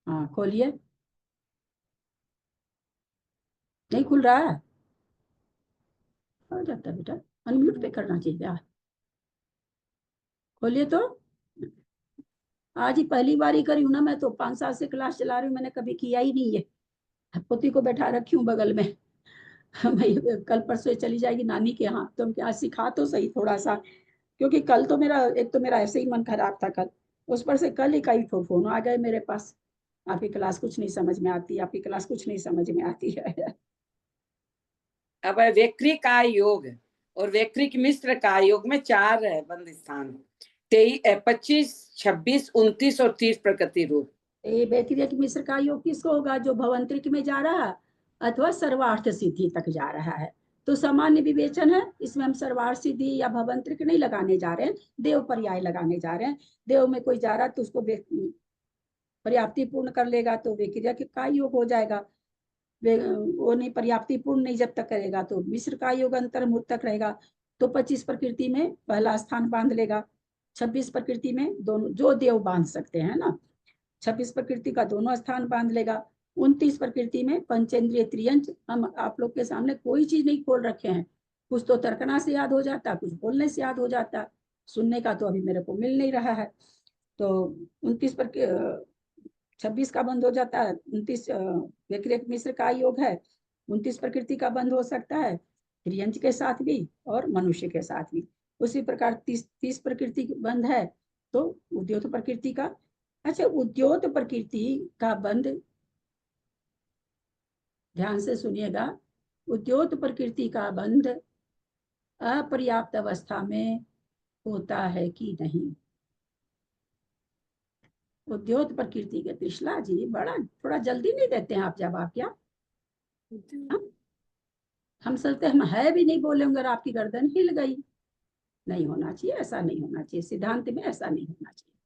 हाँ खोलिए। नहीं खुल रहा है? हो जाता है बेटा, अनम्यूट पे करना चाहिए क्या? खोलिए तो। आज ही पहली बार ही करी हूँ ना, मैं तो 5 साल से क्लास चला रही हूँ, मैंने कभी किया ही नहीं है। पोती को बैठा रखी हूँ बगल में। मैं कल परसों चली जाएगी नानी के यहाँ, तो क्या सिखा तो सही थोड़ा सा, क्योंकि कल तो मेरा एक तो मेरा ऐसे ही मन खराब था कल, उस पर से कल ही कई ठो फोन आ गए मेरे पास, आपकी क्लास कुछ नहीं समझ में आती, आपकी क्लास कुछ नहीं समझ में आती है। अब वैक्री का योग और वैक्रिक मिश्र का योग में 4 है बंद स्थान, 25, 26, 29 और 30 प्रकृति रूप। ये वैक्रिक मिश्र का योग किसको होगा? जो भवंत्रिक में जा रहा है अथवा सर्वार्थ सिद्धि तक जा रहा है। तो सामान्य विवेचन है, इसमें हम सर्वार्थ सिद्धि या भवंत्रिक नहीं लगाने जा रहे हैं, देव पर्याय लगाने जा रहे हैं। देव में कोई जा रहा है तो उसको पर्याप्ति पूर्ण कर लेगा तो वैक्रिक का योग हो जाएगा। वो नहीं, पर्याप्ति पूर्ण नहीं जब तक करेगा तो मिश्र का योग अंतर्मुख तक रहेगा। तो 25 प्रकृति में पहला स्थान बांध लेगा, 26 प्रकृति में दोनों जो देव बांध सकते हैं ना, 26 प्रकृति का दोनों स्थान बांध लेगा। 29 प्रकृति में पंचेंद्रिय त्रियंच, हम आप लोग के सामने कोई चीज नहीं खोल रखे हैं, कुछ तो तर्कना से याद हो जाता, कुछ बोलने से याद हो जाता, सुनने का तो अभी मेरे को मिल नहीं रहा है। तो 26 का बंद हो जाता है, 29 वैक्रिक मिश्र का योग है, 29 प्रकृति का बंद हो सकता है, त्रियंच के साथ भी और मनुष्य के साथ भी। उसी प्रकार 30 प्रकृति बंद है तो उद्योत प्रकृति का। अच्छा, उद्योत प्रकृति का बंद ध्यान से सुनिएगा, उद्योत प्रकृति का बंध अपर्याप्त अवस्था में होता है कि नहीं? उद्योत प्रकृति के त्रिशला जी बड़ा थोड़ा जल्दी नहीं देते हैं आप जवाब क्या? हम सोचते हम है भी नहीं बोले अगर आपकी गर्दन हिल गई। नहीं होना चाहिए, ऐसा नहीं होना चाहिए, सिद्धांत में ऐसा नहीं होना चाहिए।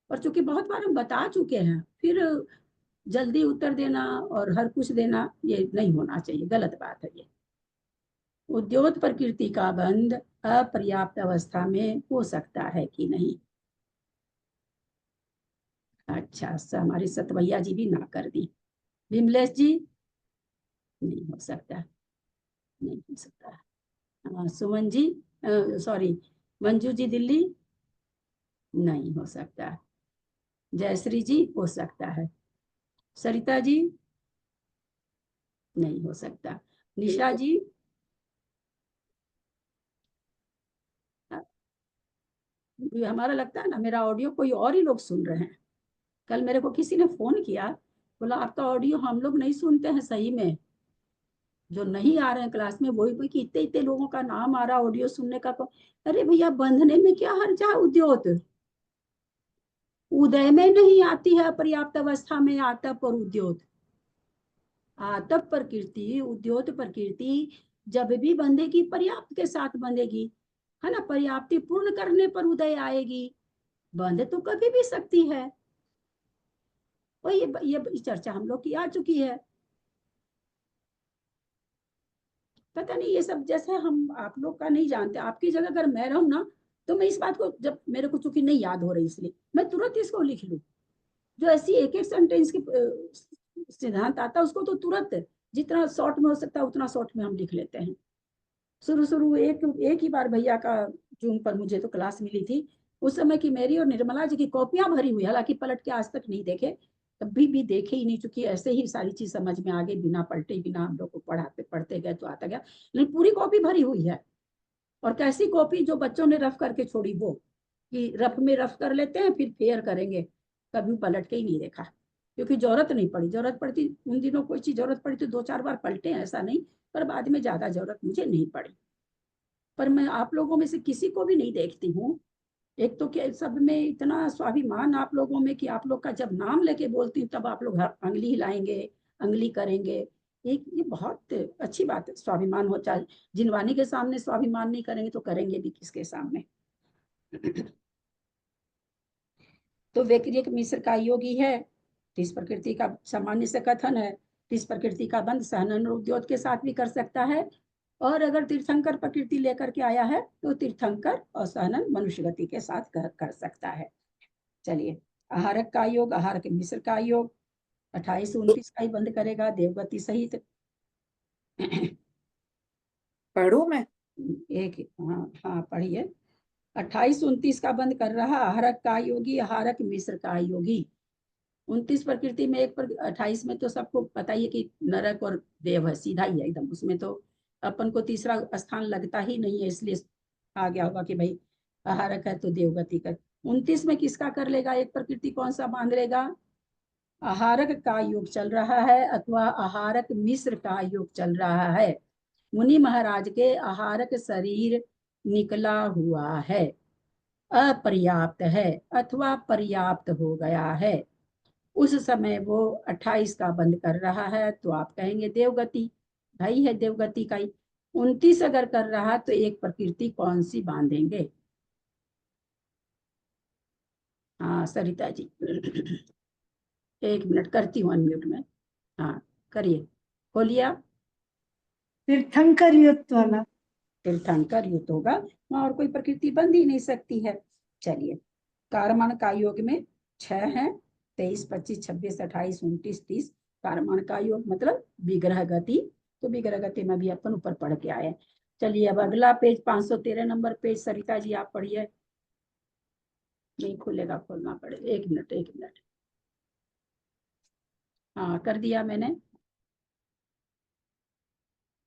और चूंकि बहुत बार हम बता चुके हैं, फिर जल्दी उत्तर देना और हर कुछ देना ये नहीं होना चाहिए, गलत बात है ये। उद्योत प्रकृति का बंध अपर्याप्त अवस्था में हो सकता है कि नहीं? अच्छा, हमारी सतवैया जी भी ना कर दी। विमलेश जी, नहीं हो सकता, नहीं हो सकता। सुमन जी, सॉरी, मंजू जी दिल्ली, नहीं हो सकता। जयश्री जी हो सकता है। सरिता जी, नहीं हो सकता। निशा जी, हमारा लगता है ना मेरा ऑडियो कोई और ही लोग सुन रहे हैं। कल मेरे को किसी ने फोन किया, बोला आपका ऑडियो हम लोग नहीं सुनते हैं सही में, जो नहीं आ रहे हैं क्लास में वही कि इतने इतने लोगों का नाम आ रहा ऑडियो सुनने का। अरे भैया, बंधने में क्या हर्जा? उद्योत उदय में नहीं आती है, पर्याप्त अवस्था में आतप और उद्योत। आतप प्रकृति, उद्योत प्रकृति जब भी बंधेगी पर्याप्त के साथ बंधेगी, है ना, पर्याप्ति पूर्ण करने पर उदय आएगी। बंध तो कभी भी सकती है। और ये चर्चा हम लोग की आ चुकी है। पता नहीं ये सब जैसे हम आप लोग का नहीं जानते, आपकी जगह अगर मैं रहूं ना तो मैं इस बात को, जब मेरे को चूंकि नहीं याद हो रही इसलिए मैं तुरंत इसको लिख लूं। जो ऐसी एक एक सेंटेंस की सिद्धांत आता है उसको तो तुरंत जितना शॉर्ट में हो सकता है उतना शॉर्ट में हम लिख लेते हैं। शुरू एक ही बार भैया का जूम पर मुझे तो क्लास मिली थी, उस समय की मेरी और निर्मला जी की कॉपियां भरी हुई, हालांकि पलट के आज तक नहीं देखे, कभी भी देखे ही नहीं, चूंकि ऐसे ही सारी चीज समझ में आ गई बिना पलटे, बिना हम लोग को पढ़ते गए तो आता गया, लेकिन पूरी कॉपी भरी हुई है। और कैसी कॉपी, जो बच्चों ने रफ करके छोड़ी वो, कि रफ में रफ कर लेते हैं फिर फेयर करेंगे, कभी पलट के ही नहीं देखा, क्योंकि जरूरत नहीं पड़ी। जरूरत पड़ती उन दिनों कोई चीज जरूरत पड़ी तो 2-4 बार पलटे, ऐसा नहीं, पर बाद में ज्यादा जरूरत मुझे नहीं पड़ी। पर मैं आप लोगों में से किसी को भी नहीं देखती हूँ, एक तो क्या सब में इतना स्वाभिमान आप लोगों में कि आप लोग का जब नाम लेके बोलती हूँ तब आप लोग अंगली हिलाएंगे, अंगली करेंगे। एक ये बहुत अच्छी बात है, स्वाभिमान हो। चाहे जिनवानी के सामने स्वाभिमान नहीं करेंगे तो करेंगे भी किसके सामने। तो व्यतिरेक मिश्र का योगी है, इस प्रकृति का सामान्य से कथन है, इस प्रकृति का बंध सहनन उद्योग के साथ भी कर सकता है, और अगर तीर्थंकर प्रकृति लेकर के आया है तो तीर्थंकर और सहनन मनुष्य गति के साथ कर सकता है। चलिए, आहारक का योग, आहारक मिश्र का योग 28-29 का ही बंद करेगा देवगति सहित। पढ़ू मैं? एक हाँ पढ़िए। 28-29 का बंद कर रहा, आहारक का योगी, आहारक मिश्र का योगी। 29 प्रकृति में 28 में तो सबको पता ही है कि नरक और देव है, सीधा ही है एकदम, उसमें तो अपन को तीसरा स्थान लगता ही नहीं है, इसलिए आ गया होगा कि भाई आहारक है तो देवगति कर। 29 में किसका कर लेगा, एक प्रकृति कौन सा बांध लेगा? आहारक का योग चल रहा है अथवा आहारक मिश्र का योग चल रहा है। मुनि महाराज के आहारक शरीर निकला हुआ है, अपर्याप्त है अथवा पर्याप्त हो गया है, उस समय वो 28 का बंद कर रहा है, तो आप कहेंगे देवगति, भाई है देवगति का ही। 29 अगर कर रहा तो एक प्रकृति कौन सी बांधेंगे? हाँ सरिता जी, 1 मिनट करती हूँ अनम्यूट में। हाँ करिए, खोलिए। तीर्थंकर युक्त वाला। तीर्थंकर युक्त होगा, वहां और कोई प्रकृति बंध ही नहीं सकती है। चलिए, कारमण का योग में 6 है, 23, 25, 26, 28, 29, 30। कारमण का योग मतलब विग्रह गति, तो विग्रह गति में भी अपन ऊपर पढ़ के आए। चलिए अब अगला page 513 number page, Sarita ji आप पढ़िए। नहीं खुलेगा, खोलना पड़े, 1 मिनट 1 मिनट। हाँ कर दिया मैंने।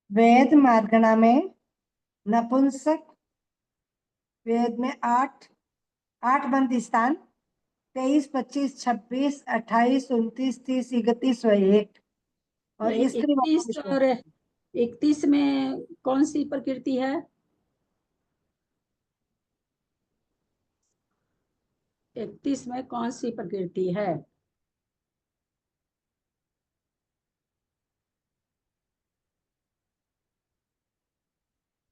वेद मार्गणा में नपुंसक वेद में 8 बंद स्थान, 23, 25, 26, 28, 29, 30, 31 व 1। और 31 और 31 में कौन सी प्रकृति है? 31 में कौन सी प्रकृति है?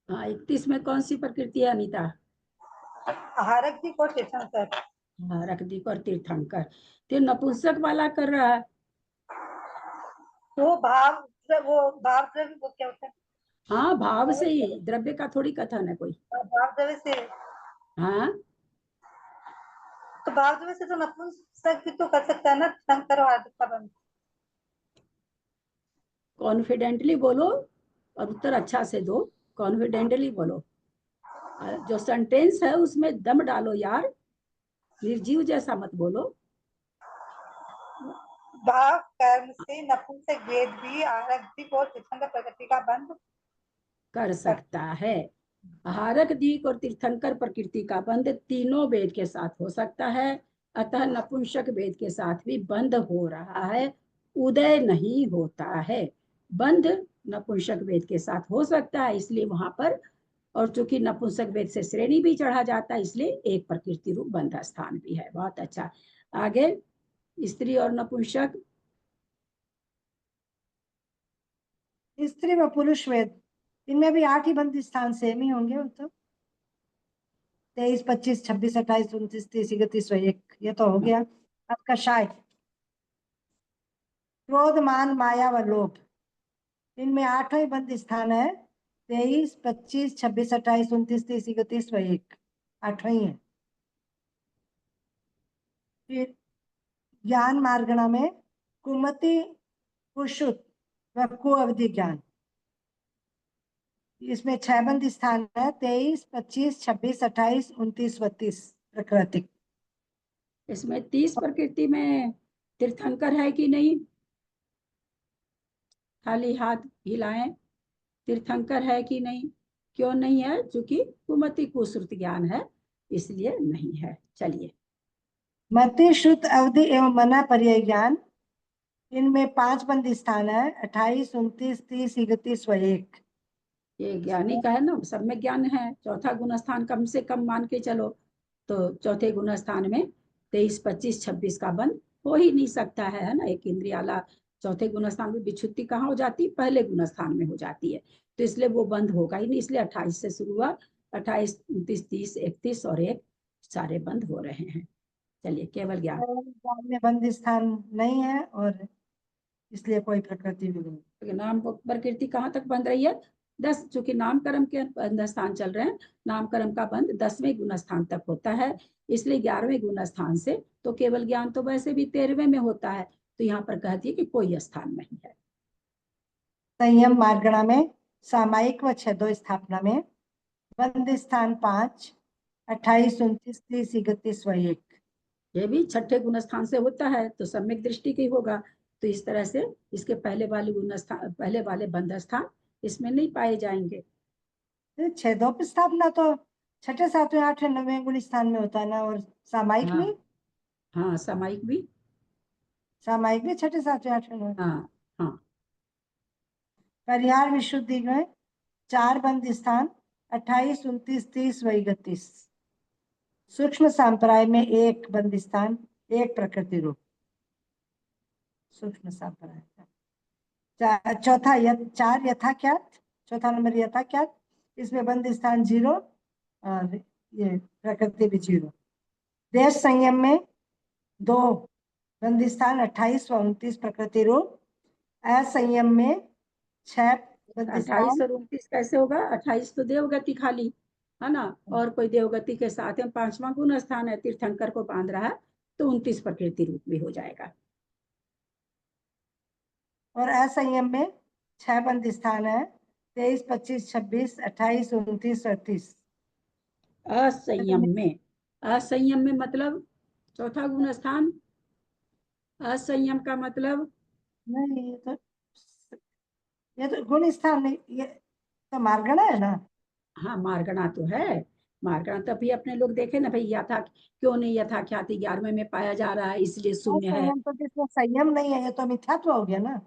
हाँ 31 में कौन सी प्रकृति है अनीता? आहारक दिक और तीर्थंकर। आहारक दिक और तीर्थंकर। तो नपुंसक वाला कर रहा है, वो भाव द्रव्य वो क्या होता है? हाँ भाव से ही, द्रव्य का थोड़ी कथन है कोई। भाव द्रव्य से, हाँ तो भाव द्रव्य से तो नपुंसक भी तो कर सकता है ना, तीर्थंकर और हार्दिक का बंध। कॉन्फिडेंटली बोलो और उत्तर अच्छा से दो, कॉन्फिडेंटली बोलो। जो सेंटेंस है उसमें दम डालो यार, निर्जीव जैसा मत बोलो। भाव कर्म से नपुंसक वेद भी आहारक दिक और तीर्थंकर प्रकृति का बंध कर सकता है। आहारक दिक और तीर्थंकर प्रकृति का बंध तीनों वेद के साथ हो सकता है, अतः नपुंसक वेद के साथ भी बंध हो रहा है, उदय नहीं होता है। बंध नपुंसक वेद के साथ हो सकता है, इसलिए वहां पर, और चूंकि नपुंसक वेद से श्रेणी भी चढ़ा जाता है इसलिए एक प्रकृति रूप बंध स्थान भी है। बहुत अच्छा। आगे स्त्री और नपुंसक। स्त्री व पुरुष वेद, इनमें भी 8 ही बंद स्थान सेम ही होंगे। तो 23, 25, 26, 28, 29, 30, 31 व 1, ये तो हो गया। अब कषाय, क्रोध, मान, माया व लोभ, इनमें 8 ही बंद स्थान है। 23, 25, 26, 28, 29, 30, 31 व 1। 8वां ही है। फिर ज्ञान मार्गणा में कुमति, कुशुत व कुअवधि ज्ञान, इसमें 6 बंद स्थान है, 23, 25, 26, 28, 29, 32 प्राकृतिक। इसमें 30 प्रकृति में तीर्थंकर है कि नहीं? खाली हाथ हिलाएं, तीर्थंकर है कि नहीं? क्यों नहीं है? क्योंकि कुमति कुश्रुत ज्ञान है, इसलिए नहीं है। चलिए, मति, श्रुत, अवधि एवं मना पर्याय ज्ञान, इनमें 5 बंद स्थान है, 28, 29, 30, 31 व 1। ये ज्ञानी का है ना, सब में ज्ञान है। चौथा गुण स्थान कम से कम मान के चलो, तो चौथे गुण स्थान में 23, 25, 26 का बंद हो ही नहीं सकता है ना। एक इंद्रिय आला चौथे गुण स्थान में विच्छुत्ति कहाँ हो जाती है? पहले गुण स्थान में हो जाती है, तो इसलिए वो बंद होगा ही नहीं। इसलिए 28 से शुरू हुआ, 28, 29, 30, 31 और 1 सारे बंद हो रहे हैं। चलिए, केवल ज्ञान में बंद स्थान नहीं है और इसलिए कोई प्रकृति भी नहीं। नाम प्रकृति कहाँ तक बंद रही है? 10, चूंकि नाम कर्म के बंध स्थान चल रहे हैं, नाम कर्म का बंद 10वें गुण स्थान तक होता है, इसलिए 11वें गुण स्थान से तो केवल ज्ञान तो वैसे भी 13वें में होता है, तो यहाँ पर कहती है कि कोई स्थान नहीं है। संयम मार्गणा में सामायिक व छेदो स्थापना में बंद स्थान 5, 28, 29, 30, 31 व 1। ये भी छठे गुण स्थान से होता है, तो सम्यक दृष्टि की होगा। तो इस तरह से इसके पहले वाले गुण स्थान, पहले वाले बंध स्थान इसमें नहीं पाए जाएंगे। छेदों की स्थापना तो 6ठे, 7वें, 8वें, 9वें गुण स्थान में होता है ना, और सामायिक हाँ, में, हाँ, सामायिक भी, सामायिक भी 6ठे, 7वें, 8वें, 9वें। हाँ, हाँ। परिहार विशुद्धि में 4 बंद स्थान, 28, 29, 30 व 31। सूक्ष्म संप्राय में 1 बंद स्थान, 1 प्रकृति रूप। सूक्ष्म संप्राय चौथा 4 यथाख्यात, चौथा नंबर यथाख्यात, इसमें बंद स्थान 0 और ये प्रकृति भी 0। देश संयम में 2 बंद स्थान, 28 व 29 प्रकृति रूप। असंयम में 6 बंद 28 स्थान। और 29 कैसे होगा? 28 तो देवगति खाली है ना, और कोई देवगति के साथ है, 5वां गुण स्थान है, तीर्थंकर को बांध रहा है, तो 29 प्रकृति रूप भी हो जाएगा। और असंयम में 6 बंद स्थान है, 23, 25, 26, 28, 29, 38। असंयम में मतलब चौथा गुण स्थान। असंयम का मतलब नहीं, ये तो गुण स्थान नहीं, ये तो मार्गणा है ना। हाँ, मार्गणा तो है। मार्गणा तभी अपने लोग देखे ना भाई, यथा क्यों नहीं यथाख्याति 11वें में पाया जा रहा है, इसलिए शून्य है। संयम तो जिसमें संयम नहीं है, ये तो मिथ्यात्व हो गया ना।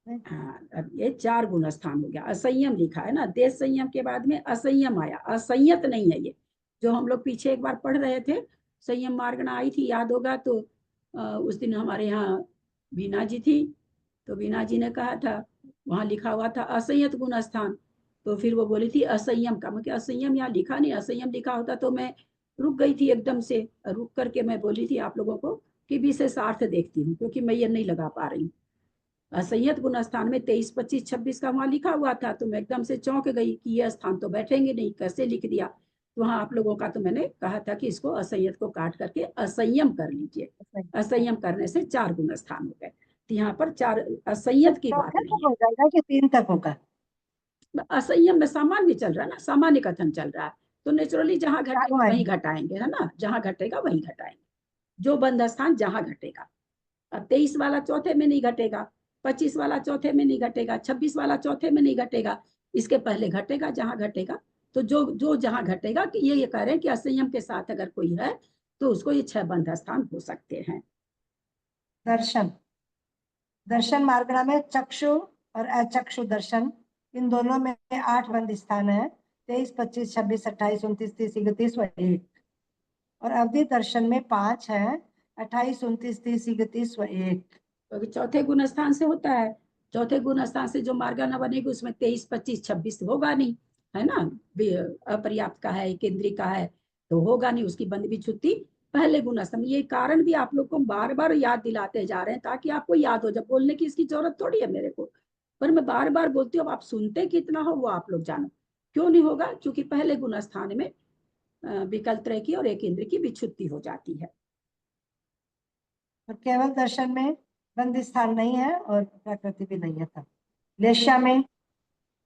हाँ, अब ये 4 गुण स्थान हो गया। असंयम लिखा है ना, देश संयम के बाद में असंयम आया, असंयत नहीं है ये। जो हम लोग पीछे एक बार पढ़ रहे थे, संयम मार्गणा आई थी, याद होगा तो उस दिन हमारे यहाँ बीना जी थी, तो बीना जी ने कहा था, वहां लिखा हुआ था असंयत गुण स्थान, तो फिर वो बोली थी असंयम का, मैं असंयम यहाँ लिखा नहीं, असंयम लिखा होता तो मैं रुक गई थी एकदम से, रुक करके मैं बोली थी आप लोगों को कि विशेषार्थ देखती हूँ, क्योंकि मैं ये नहीं लगा पा रही हूँ। असंयत गुण स्थान में 23, 25, 26 का वहां लिखा हुआ था, तो मैं एकदम से चौंक गई कि ये स्थान तो बैठेंगे नहीं, कैसे लिख दिया। तो वहां आप लोगों का तो मैंने कहा था कि इसको असंयत को काट करके असंयम कर लीजिए। असंयम करने से 4 गुण स्थान हो गए, तो यहाँ पर 4 असंयत की बात नहीं हो जाएगा कि 3 तक होगा? है। असंयम में सामान्य चल रहा है ना, सामान्य कथन चल रहा है, तो नेचुरली जहां घटेगा वहीं घटाएंगे, है ना, जहां घटेगा वहीं घटाएंगे, जो बंध स्थान जहां घटेगा। अब 23 वाला चौथे में नहीं घटेगा, 25 वाला चौथे में नहीं घटेगा, 26 वाला चौथे में नहीं घटेगा, इसके पहले घटेगा जहां घटेगा। तो जो जो जहां घटेगा, कि ये कह रहे हैं कि असंयम के साथ अगर कोई है तो उसको ये 6 बंध स्थान हो सकते हैं। दर्शन, दर्शन मार्गणा में चक्षु और अचक्षु दर्शन, इन दोनों में 8 बंद स्थान है, 23, 25, 26, 28, 29, 30, 31 व 1। और अवधि दर्शन में 5 है, 28, 29, 30, 31 व 1। तो चौथे गुण स्थान से होता है, चौथे गुण स्थान से जो मार्गणा बनेगी उसमें 23, 25, 26 होगा नहीं, है ना, अपर्याप्त का है, केंद्रीय का है, तो होगा नहीं, उसकी बंद भी छुट्टी पहले गुण स्थान। ये कारण भी आप लोग को बार बार याद दिलाते जा रहे हैं, ताकि आपको याद हो जाए। बोलने की इसकी जरूरत थोड़ी है मेरे को, पर मैं बार बार बोलती हूँ, आप सुनते कितना हो वो आप लोग जानो। क्यों नहीं होगा? क्योंकि पहले गुण स्थान में विकल्प त्रय की और एक इंद्रिय की विच्छुत्ति हो जाती है। और केवल दर्शन में बंद स्थान नहीं है और प्रकृति भी नहीं है। तब लेशा में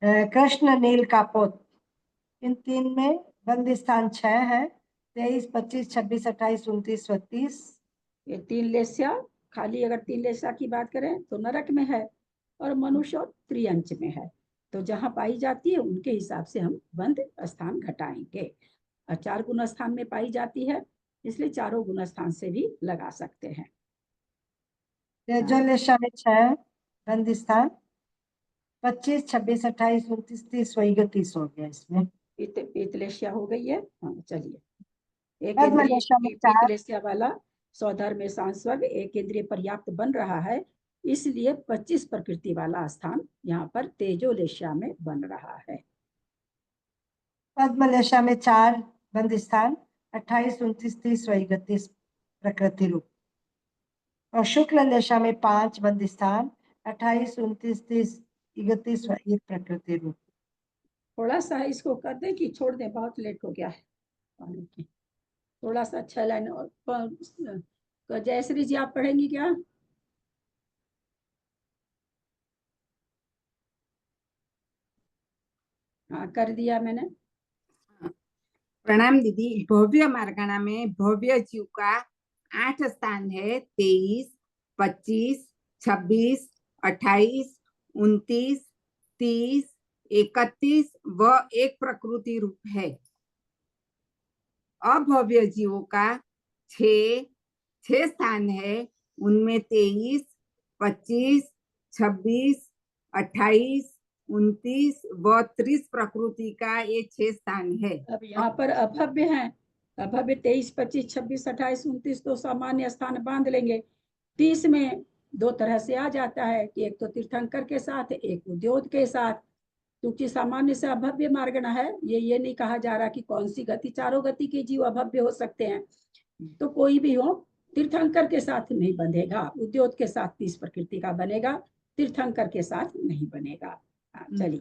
कृष्ण नील कापोत, इन तीन में बंद स्थान 6 है। 23, 25, 26, 28, 29, 32। ये 3 लेस्या, खाली अगर 3 लेस्या की बात करें तो नरक में है, और मनुष्य और त्रियंच में है। तो जहां पाई जाती है उनके हिसाब से हम बंद स्थान घटाएंगे। और 4 गुण स्थान में पाई जाती है, इसलिए चारों गुण स्थान से भी लगा सकते हैं। तेजो लेशा में 6 बंद स्थान, 25, 26, 28, 29, 30, वही 30 हो गया इसमें। पीतलेस्या हो गई है। हाँ चलिए, एक पद्म इंद्रिय लेशा में 4, पीतलेस्या वाला स्वधर्म में सांस्वर्ग एक इंद्रिय पर्याप्त बन रहा है, इसलिए 25 प्रकृति वाला स्थान यहाँ पर तेजोलेशा में बन रहा है। पद्म लेशा में 4 बंद स्थान, 28, 29, 30, वही 31 प्रकृति रूप। और शुक्ल लेशा में 5 बंद स्थान, 28, 29, 30, 31 वही प्रकृति रूप। थोड़ा सा इसको कर दें कि छोड़ दें, बहुत लेट हो गया है पानी की। थोड़ा सा 6 लाइन और। जयश्री जी आप पढ़ेंगी क्या? हाँ कर दिया मैंने। प्रणाम दीदी। भव्य मार्गणा में भव्य जीव का 8 स्थान है। 23, 25, 26, 28, 29, 30, 31 व एक प्रकृति रूप है। अभव्य जीवों का 6 स्थान है। उनमें 23, 25, 26, 28, 29 व 30 प्रकृति का ये 6 स्थान है। अब यहाँ पर अभव्य है। अभव्य 23, 25, 26, 28, 29 तो सामान्य स्थान बांध लेंगे। 30 में 2 तरह से आ जाता है कि एक तो तीर्थंकर के साथ, एक उद्योग के साथ। क्योंकि सामान्य से अभव्य मार्गणा है, ये नहीं कहा जा रहा कि कौन सी गति, चारों गति के जीव अभव्य हो सकते हैं। तो कोई भी हो, तीर्थंकर के साथ नहीं बंधेगा, उद्योग के साथ 30 प्रकृति का बनेगा, तीर्थंकर के साथ नहीं बनेगा। चलिए,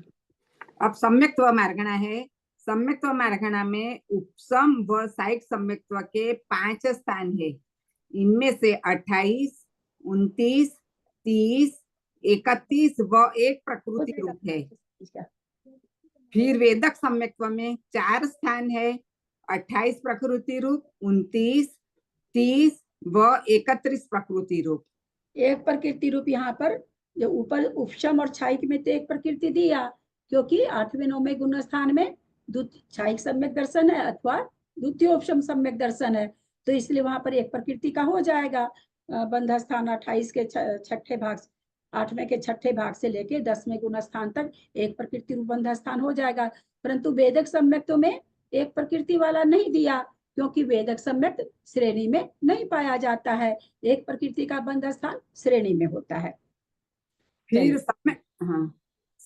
अब सम्यक्त्व मार्गणा है। सम्यक्त्व मार्गणा में उपसम व साइक सम्यक्त्व के 5 स्थान है। इनमें से 28, 29, 30, 31 व एक प्रकृति रूप है। फिर वेदक सम्यक्त्व में 4 स्थान है। 28 प्रकृति रूप, 29, 30 व 31 प्रकृति रूप। एक प्रकृति रूप यहाँ पर जो ऊपर उपशम और छाइक में तो एक प्रकृति दिया, क्योंकि 8वें 9वें गुण स्थान में छाइक सम्यक दर्शन है अथवा द्वितीय उपशम सम्यक दर्शन है, तो इसलिए वहां पर एक प्रकृति का हो जाएगा। बंध स्थान 28 के छठे भाग, 8वें के छठे भाग से लेके 10वें गुण स्थान तक एक प्रकृति रूप बंध स्थान हो जाएगा। परंतु वेदक सम्यक तो में एक प्रकृति वाला नहीं दिया, क्योंकि वेदक सम्यक श्रेणी में नहीं पाया जाता है। एक प्रकृति का बंध स्थान श्रेणी में होता है। फिर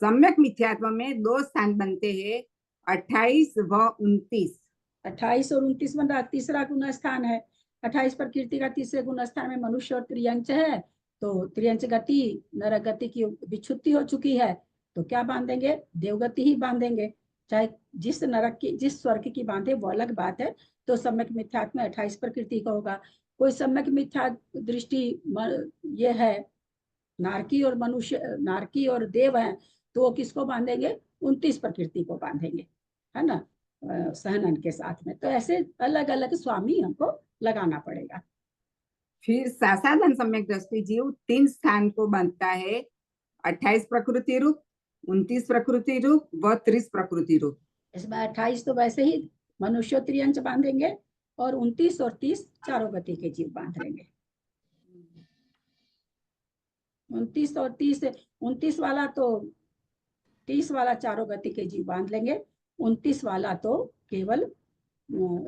सम्यक मिथ्यात्व में 2 स्थान बनते हैं, 28 व 29। 28 और 29 बन रहा, तीसरा गुण स्थान है। 28 प्रकृति का तीसरे गुण स्थान में मनुष्य और त्रियंच है, तो त्रियंच गति नरक गति की विच्छुत्ति हो चुकी है, तो क्या बांधेंगे? देवगति ही बांधेंगे। चाहे जिस नरक की, जिस स्वर्ग की बांधे वो अलग बात है। तो सम्यक मिथ्यात्व में 28 प्रकृति का होगा। कोई सम्यक मिथ्या दृष्टि ये है, नारकी और मनुष्य, नारकी और देव है, तो वो किसको बांधेंगे? 29 प्रकृति को बांधेंगे, है ना, सहनन के साथ में। तो ऐसे अलग अलग स्वामी हमको लगाना पड़ेगा। फिर सासाधन सम्यक दृष्टि जीव 3 स्थान को बांधता है, 28 प्रकृति रूप, 29 प्रकृति रूप व 30 प्रकृति रूप। इसमें 28 तो वैसे ही मनुष्य त्रियंच बांधेंगे, और 29 और 30 चारों गति के जीव बांध लेंगे। 29 और 30, 29 वाला तो 30 वाला चारों गति के जीव बांध लेंगे, 29 वाला तो केवल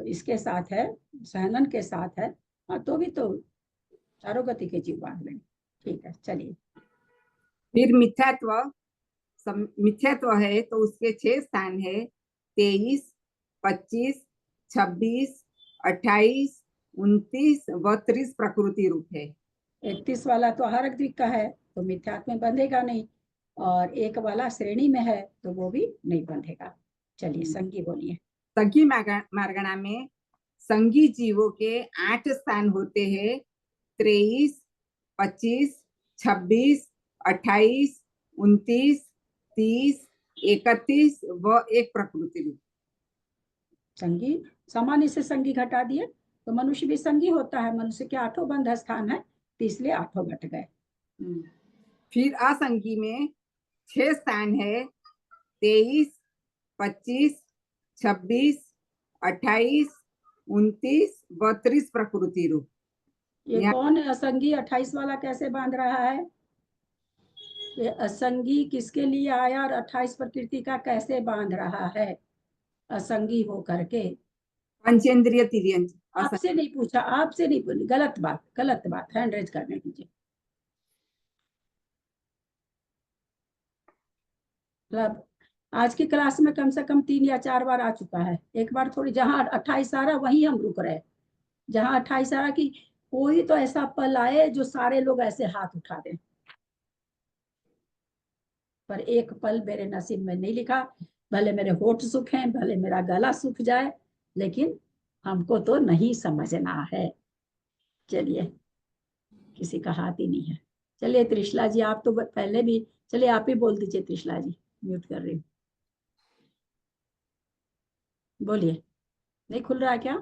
इसके साथ है, सहनन के साथ है। हाँ, तो भी तो चारों गति के जीव बांध लेंगे। ठीक है, चलिए। फिर मिथ्यात्व है तो उसके 6 स्थान है, 23, 25, 26, 28, 29 व 30 प्रकृति रूप है। 31 वाला तो आहारक द्विक का है, तो मिथ्यात्व में बंधेगा नहीं, और एक वाला श्रेणी में है तो वो भी नहीं बंधेगा। चलिए, संगी बोलिए। सगी मार्गणा में संगी जीवों के 8 स्थान होते हैं, 23, 25, 26, 28, 29, 30, 31 व एक प्रकृति रूप। संगी, सामान्य से संगी घटा दिए तो मनुष्य भी संगी होता है। मनुष्य के 8 बंध स्थान है, तो इसलिए 8 घट गए। फिर असंगी में 6 स्थान है, 23, 25, 26, 28, 29 व 30 प्रकृति रूप। ये कौन है असंगी? 28 वाला कैसे बांध रहा है? ये असंगी किसके लिए आया और 28 प्रकृति का कैसे बांध रहा है असंगी हो करके? पंचेंद्रिय तिर्यंच। आपसे नहीं पूछा, आपसे नहीं बोली, गलत बात, हैंड रेज करने दीजिए। मतलब आज की क्लास में कम से कम 3 या 4 बार आ चुका है। एक बार थोड़ी, जहां 28 आ रहा वहीं हम रुक रहे, जहां 28 आ रहा कि कोई तो ऐसा पल आए जो सारे लोग ऐसे हाथ उठा दें, पर एक पल मेरे नसीब में नहीं लिखा। भले मेरे होठ सूखें, भले मेरा गला सूख जाए, लेकिन हमको तो नहीं समझना है। चलिए, किसी का हाथ ही नहीं है। चलिए त्रिशला जी, आप तो पहले भी, चलिए आप ही बोल दीजिए। त्रिशला जी, म्यूट कर रही हूँ, बोलिए। नहीं खुल रहा है क्या?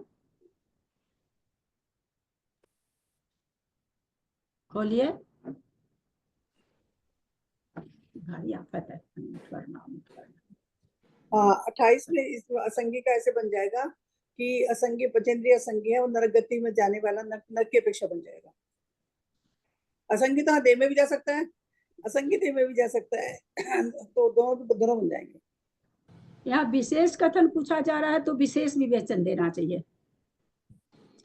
खोलिए। भारी आफत है, म्यूट करना। 28 में इस असंगी का ऐसे बन जाएगा कि असंगी पंचेंद्रिय असंगी है, वो नरक गति में जाने वाला नरक की अपेक्षा बन जाएगा। असंगी तो देह में भी जा सकता है, असंगी देह में भी जा सकता है, तो दोनों बन जाएंगे। यहाँ विशेष कथन पूछा जा रहा है तो विशेष विवेचन देना चाहिए।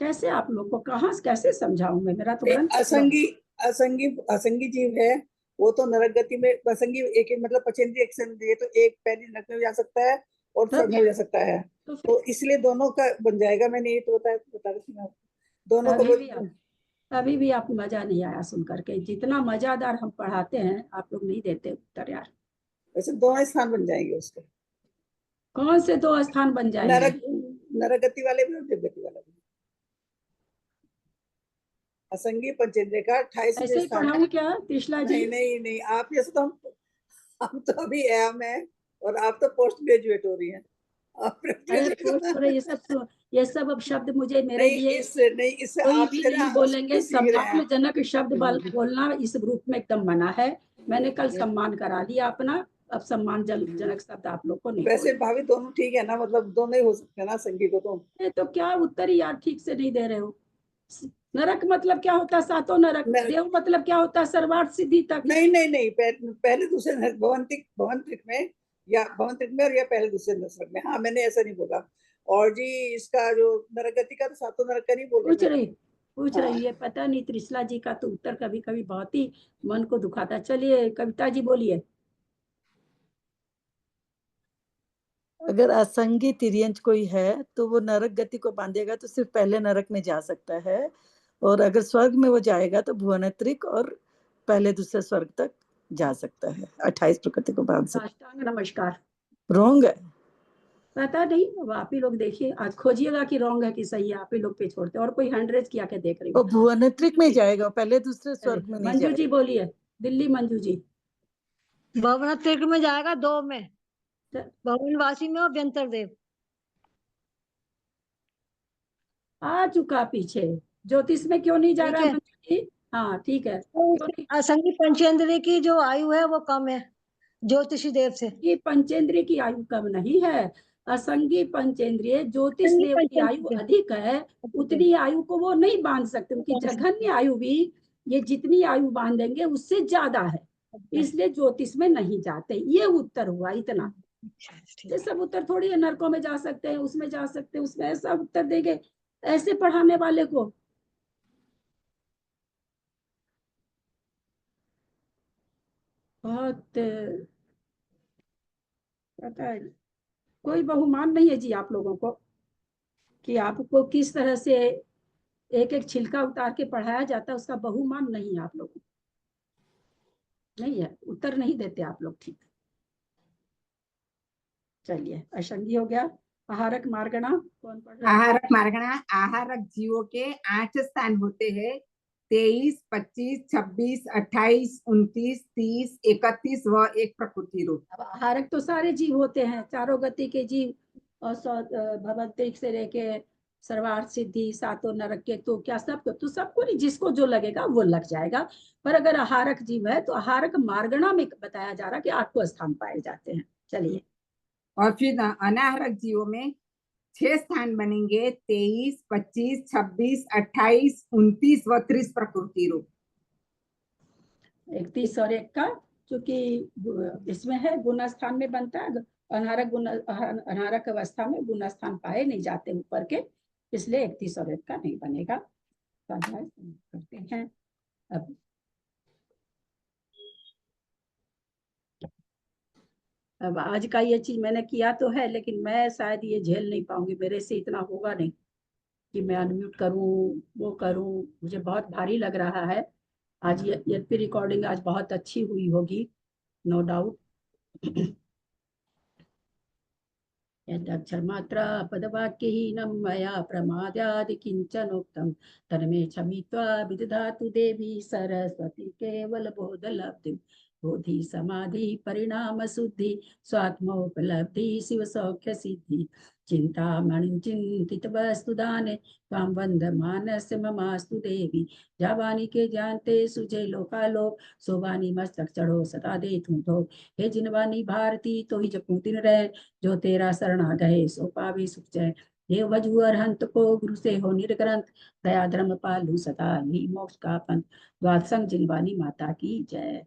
कैसे आप लोग को कहाँ कैसे समझाऊं मैं? मेरा तो ग्रंथ असंगी जीव है, वो तो नरक गति में असंगी एक मतलब पंचेंद्रिय एक तो एक पहली नरक में जा सकता है और स्वर्ग में जा सकता है, तो इसलिए दोनों का बन जाएगा। मैंने ये तो बता रही थी दोनों को। अभी भी आप मजा नहीं आया सुन करके। जितना मजादार हम पढ़ाते हैं आप लोग नहीं देते उत्तर यार। वैसे दोनों स्थान बन जाएंगे उसके। कौन से 2 स्थान बन जाएंगे? नरक गति वाले भी और दिव्य गति वाले भी। असंगी पंचेंद्रिय का 28 ऐसे ही पढ़ाऊं क्या त्रिशला जी? नहीं, आप जैसे तो हम तो अभी एम है और आप तो पोस्ट ग्रेजुएट हो रही हैं। अरे ये सब अब शब्द मुझे मेरे लिए कोई भी नहीं बोलेंगे। सम्मानजनक शब्द बोलना इस ग्रुप में एकदम मना है। मैंने कल सम्मान करा लिया अपना, अब सम्मानजनक शब्द आप लोग को नहीं। वैसे भाभी दोनों ठीक है ना, मतलब दोनों ही हो सकते हैं ना संगी को। तो क्या उत्तर ही यार ठीक से नहीं दे रहे हो। नरक मतलब क्या होता है? 7 नरक। देव मतलब क्या होता है? सर्वार्थ सिद्धि तक। नहीं, पहले दूसरे भवंत्रिक में या भवंत्रिक में और या पहले दूसरे नरक में। हाँ, मैंने ऐसा नहीं बोला। और जी इसका जो नरक गति का तो 7 नरक का नहीं बोल पूछ रही है। पता नहीं त्रिशला जी का तो उत्तर कभी कभी बहुत ही मन को दुखाता। चलिए कविता जी बोलिए। अगर असंगी तिर्यंच कोई है तो वो नरक गति को बांधेगा तो सिर्फ पहले नरक में जा सकता है, और अगर स्वर्ग में वो जाएगा तो भुवनेत्रिक और पहले दूसरे स्वर्ग तक जा सकता है। 28 प्रकृति को बांध सकता। साष्टांग नमस्कार। रॉन्ग है, पता नहीं, अब आप ही लोग देखिए, आज खोजिएगा कि रॉन्ग है कि सही है। आप ही लोग पे छोड़ते। और कोई हैंड रेज किया के देख रही वो भुवनेत्रिक में जाएगा, पहले दूसरे स्वर्ग में नहीं मंजू जाएगा। जी बोलिए, दिल्ली मंजू जी। भवनेत्रिक में जाएगा 2 में, भवनवासी में और व्यंतर देव। आ चुका पीछे। ज्योतिष में क्यों नहीं जा रहा है मंजू जी? हाँ ठीक है। असंगी पंचेंद्रिय की जो आयु है वो कम है ज्योतिषी देव से। ये पंचेंद्रिय की आयु कम नहीं है। असंगी पंचेंद्रिय ज्योतिष देव की आयु अधिक है। उतनी आयु को वो नहीं बांध सकते। उनकी जघन्य आयु भी ये जितनी आयु बांधेंगे उससे ज्यादा है, इसलिए ज्योतिष में नहीं जाते। ये उत्तर हुआ इतना। ये सब उत्तर थोड़ी है नरकों में जा सकते हैं, उसमें जा सकते हैं, उसमें ऐसा उत्तर देंगे ऐसे पढ़ाने वाले को। बहुत पता है, कोई बहुमान नहीं है जी आप लोगों को कि आपको किस तरह से एक एक छिलका उतार के पढ़ाया जाता है। उसका बहुमान नहीं है आप लोगों को, नहीं है। उत्तर नहीं देते आप लोग ठीक। चलिए, असंगी हो गया। आहारक मार्गणा कौन पढ़ रहा है? आहारक मार्गणा आहारक जीवों के 8 स्थान होते हैं, 23, 25, 26, 28, 29, 30, 31 व एक प्रकृति रूप। अब आहारक तो सारे जीव होते हैं, चारों गति के जीव, और भगवंतिक से लेके सर्वार्थ सिद्धि, सातों नरक के, तो क्या सबको, तो सबको नहीं, जिसको जो लगेगा वो लग जाएगा। पर अगर आहारक जीव है तो आहारक मार्गणा में बताया जा रहा कि 8 स्थान पाए जाते हैं। चलिए, और फिर अनाहारक जीवों में 6 स्थान बनेंगे, 23, 25, 26, 28, 29 व 30 प्रकृति रूप। 31 और 1 का क्योंकि इसमें है गुण स्थान में बनता है, अनाहारक अवस्था में गुण स्थान पाए नहीं जाते ऊपर के, इसलिए 31 और 1 का नहीं बनेगा। स्वाध्याय करते हैं। अब आज का ये चीज मैंने किया तो है, लेकिन मैं शायद ये झेल नहीं पाऊंगी, मेरे से इतना होगा नहीं कि मैं अनम्यूट करूं, वो करूं, मुझे बहुत भारी लग रहा है। आज ये रिकॉर्डिंग आज बहुत अच्छी हुई होगी, नो डाउट। यदक्षर मात्रा पदवाक्यहीनं मया प्रमादादि किंचनोक्तं तन्मे क्षमित्वा विदधातु देवी सरस्वती केवल बोधलब्धिं। बोधि समाधि परिणाम शुद्धि स्वात्मोपलब्धि शिव सौख्य सिद्धि। चिंतामणि चिंतित वस्तुदाने त्वां वंदमानस्य ममास्तु देवी। जावानी के जानते सुझे लोकालोक सोबानी मस्तक चढ़ो सदा दे तू तो। हे जिनवानी भारती तो ही जपू दिन रहे जो तेरा शरणा गए सो पावे सुख जय। देव भजू अरहंत को गुरु से हो निर्ग्रंथ दया धर्म पालू सदा ही मोक्ष का पंथ। द्वादशंग जिनवानी माता की जय।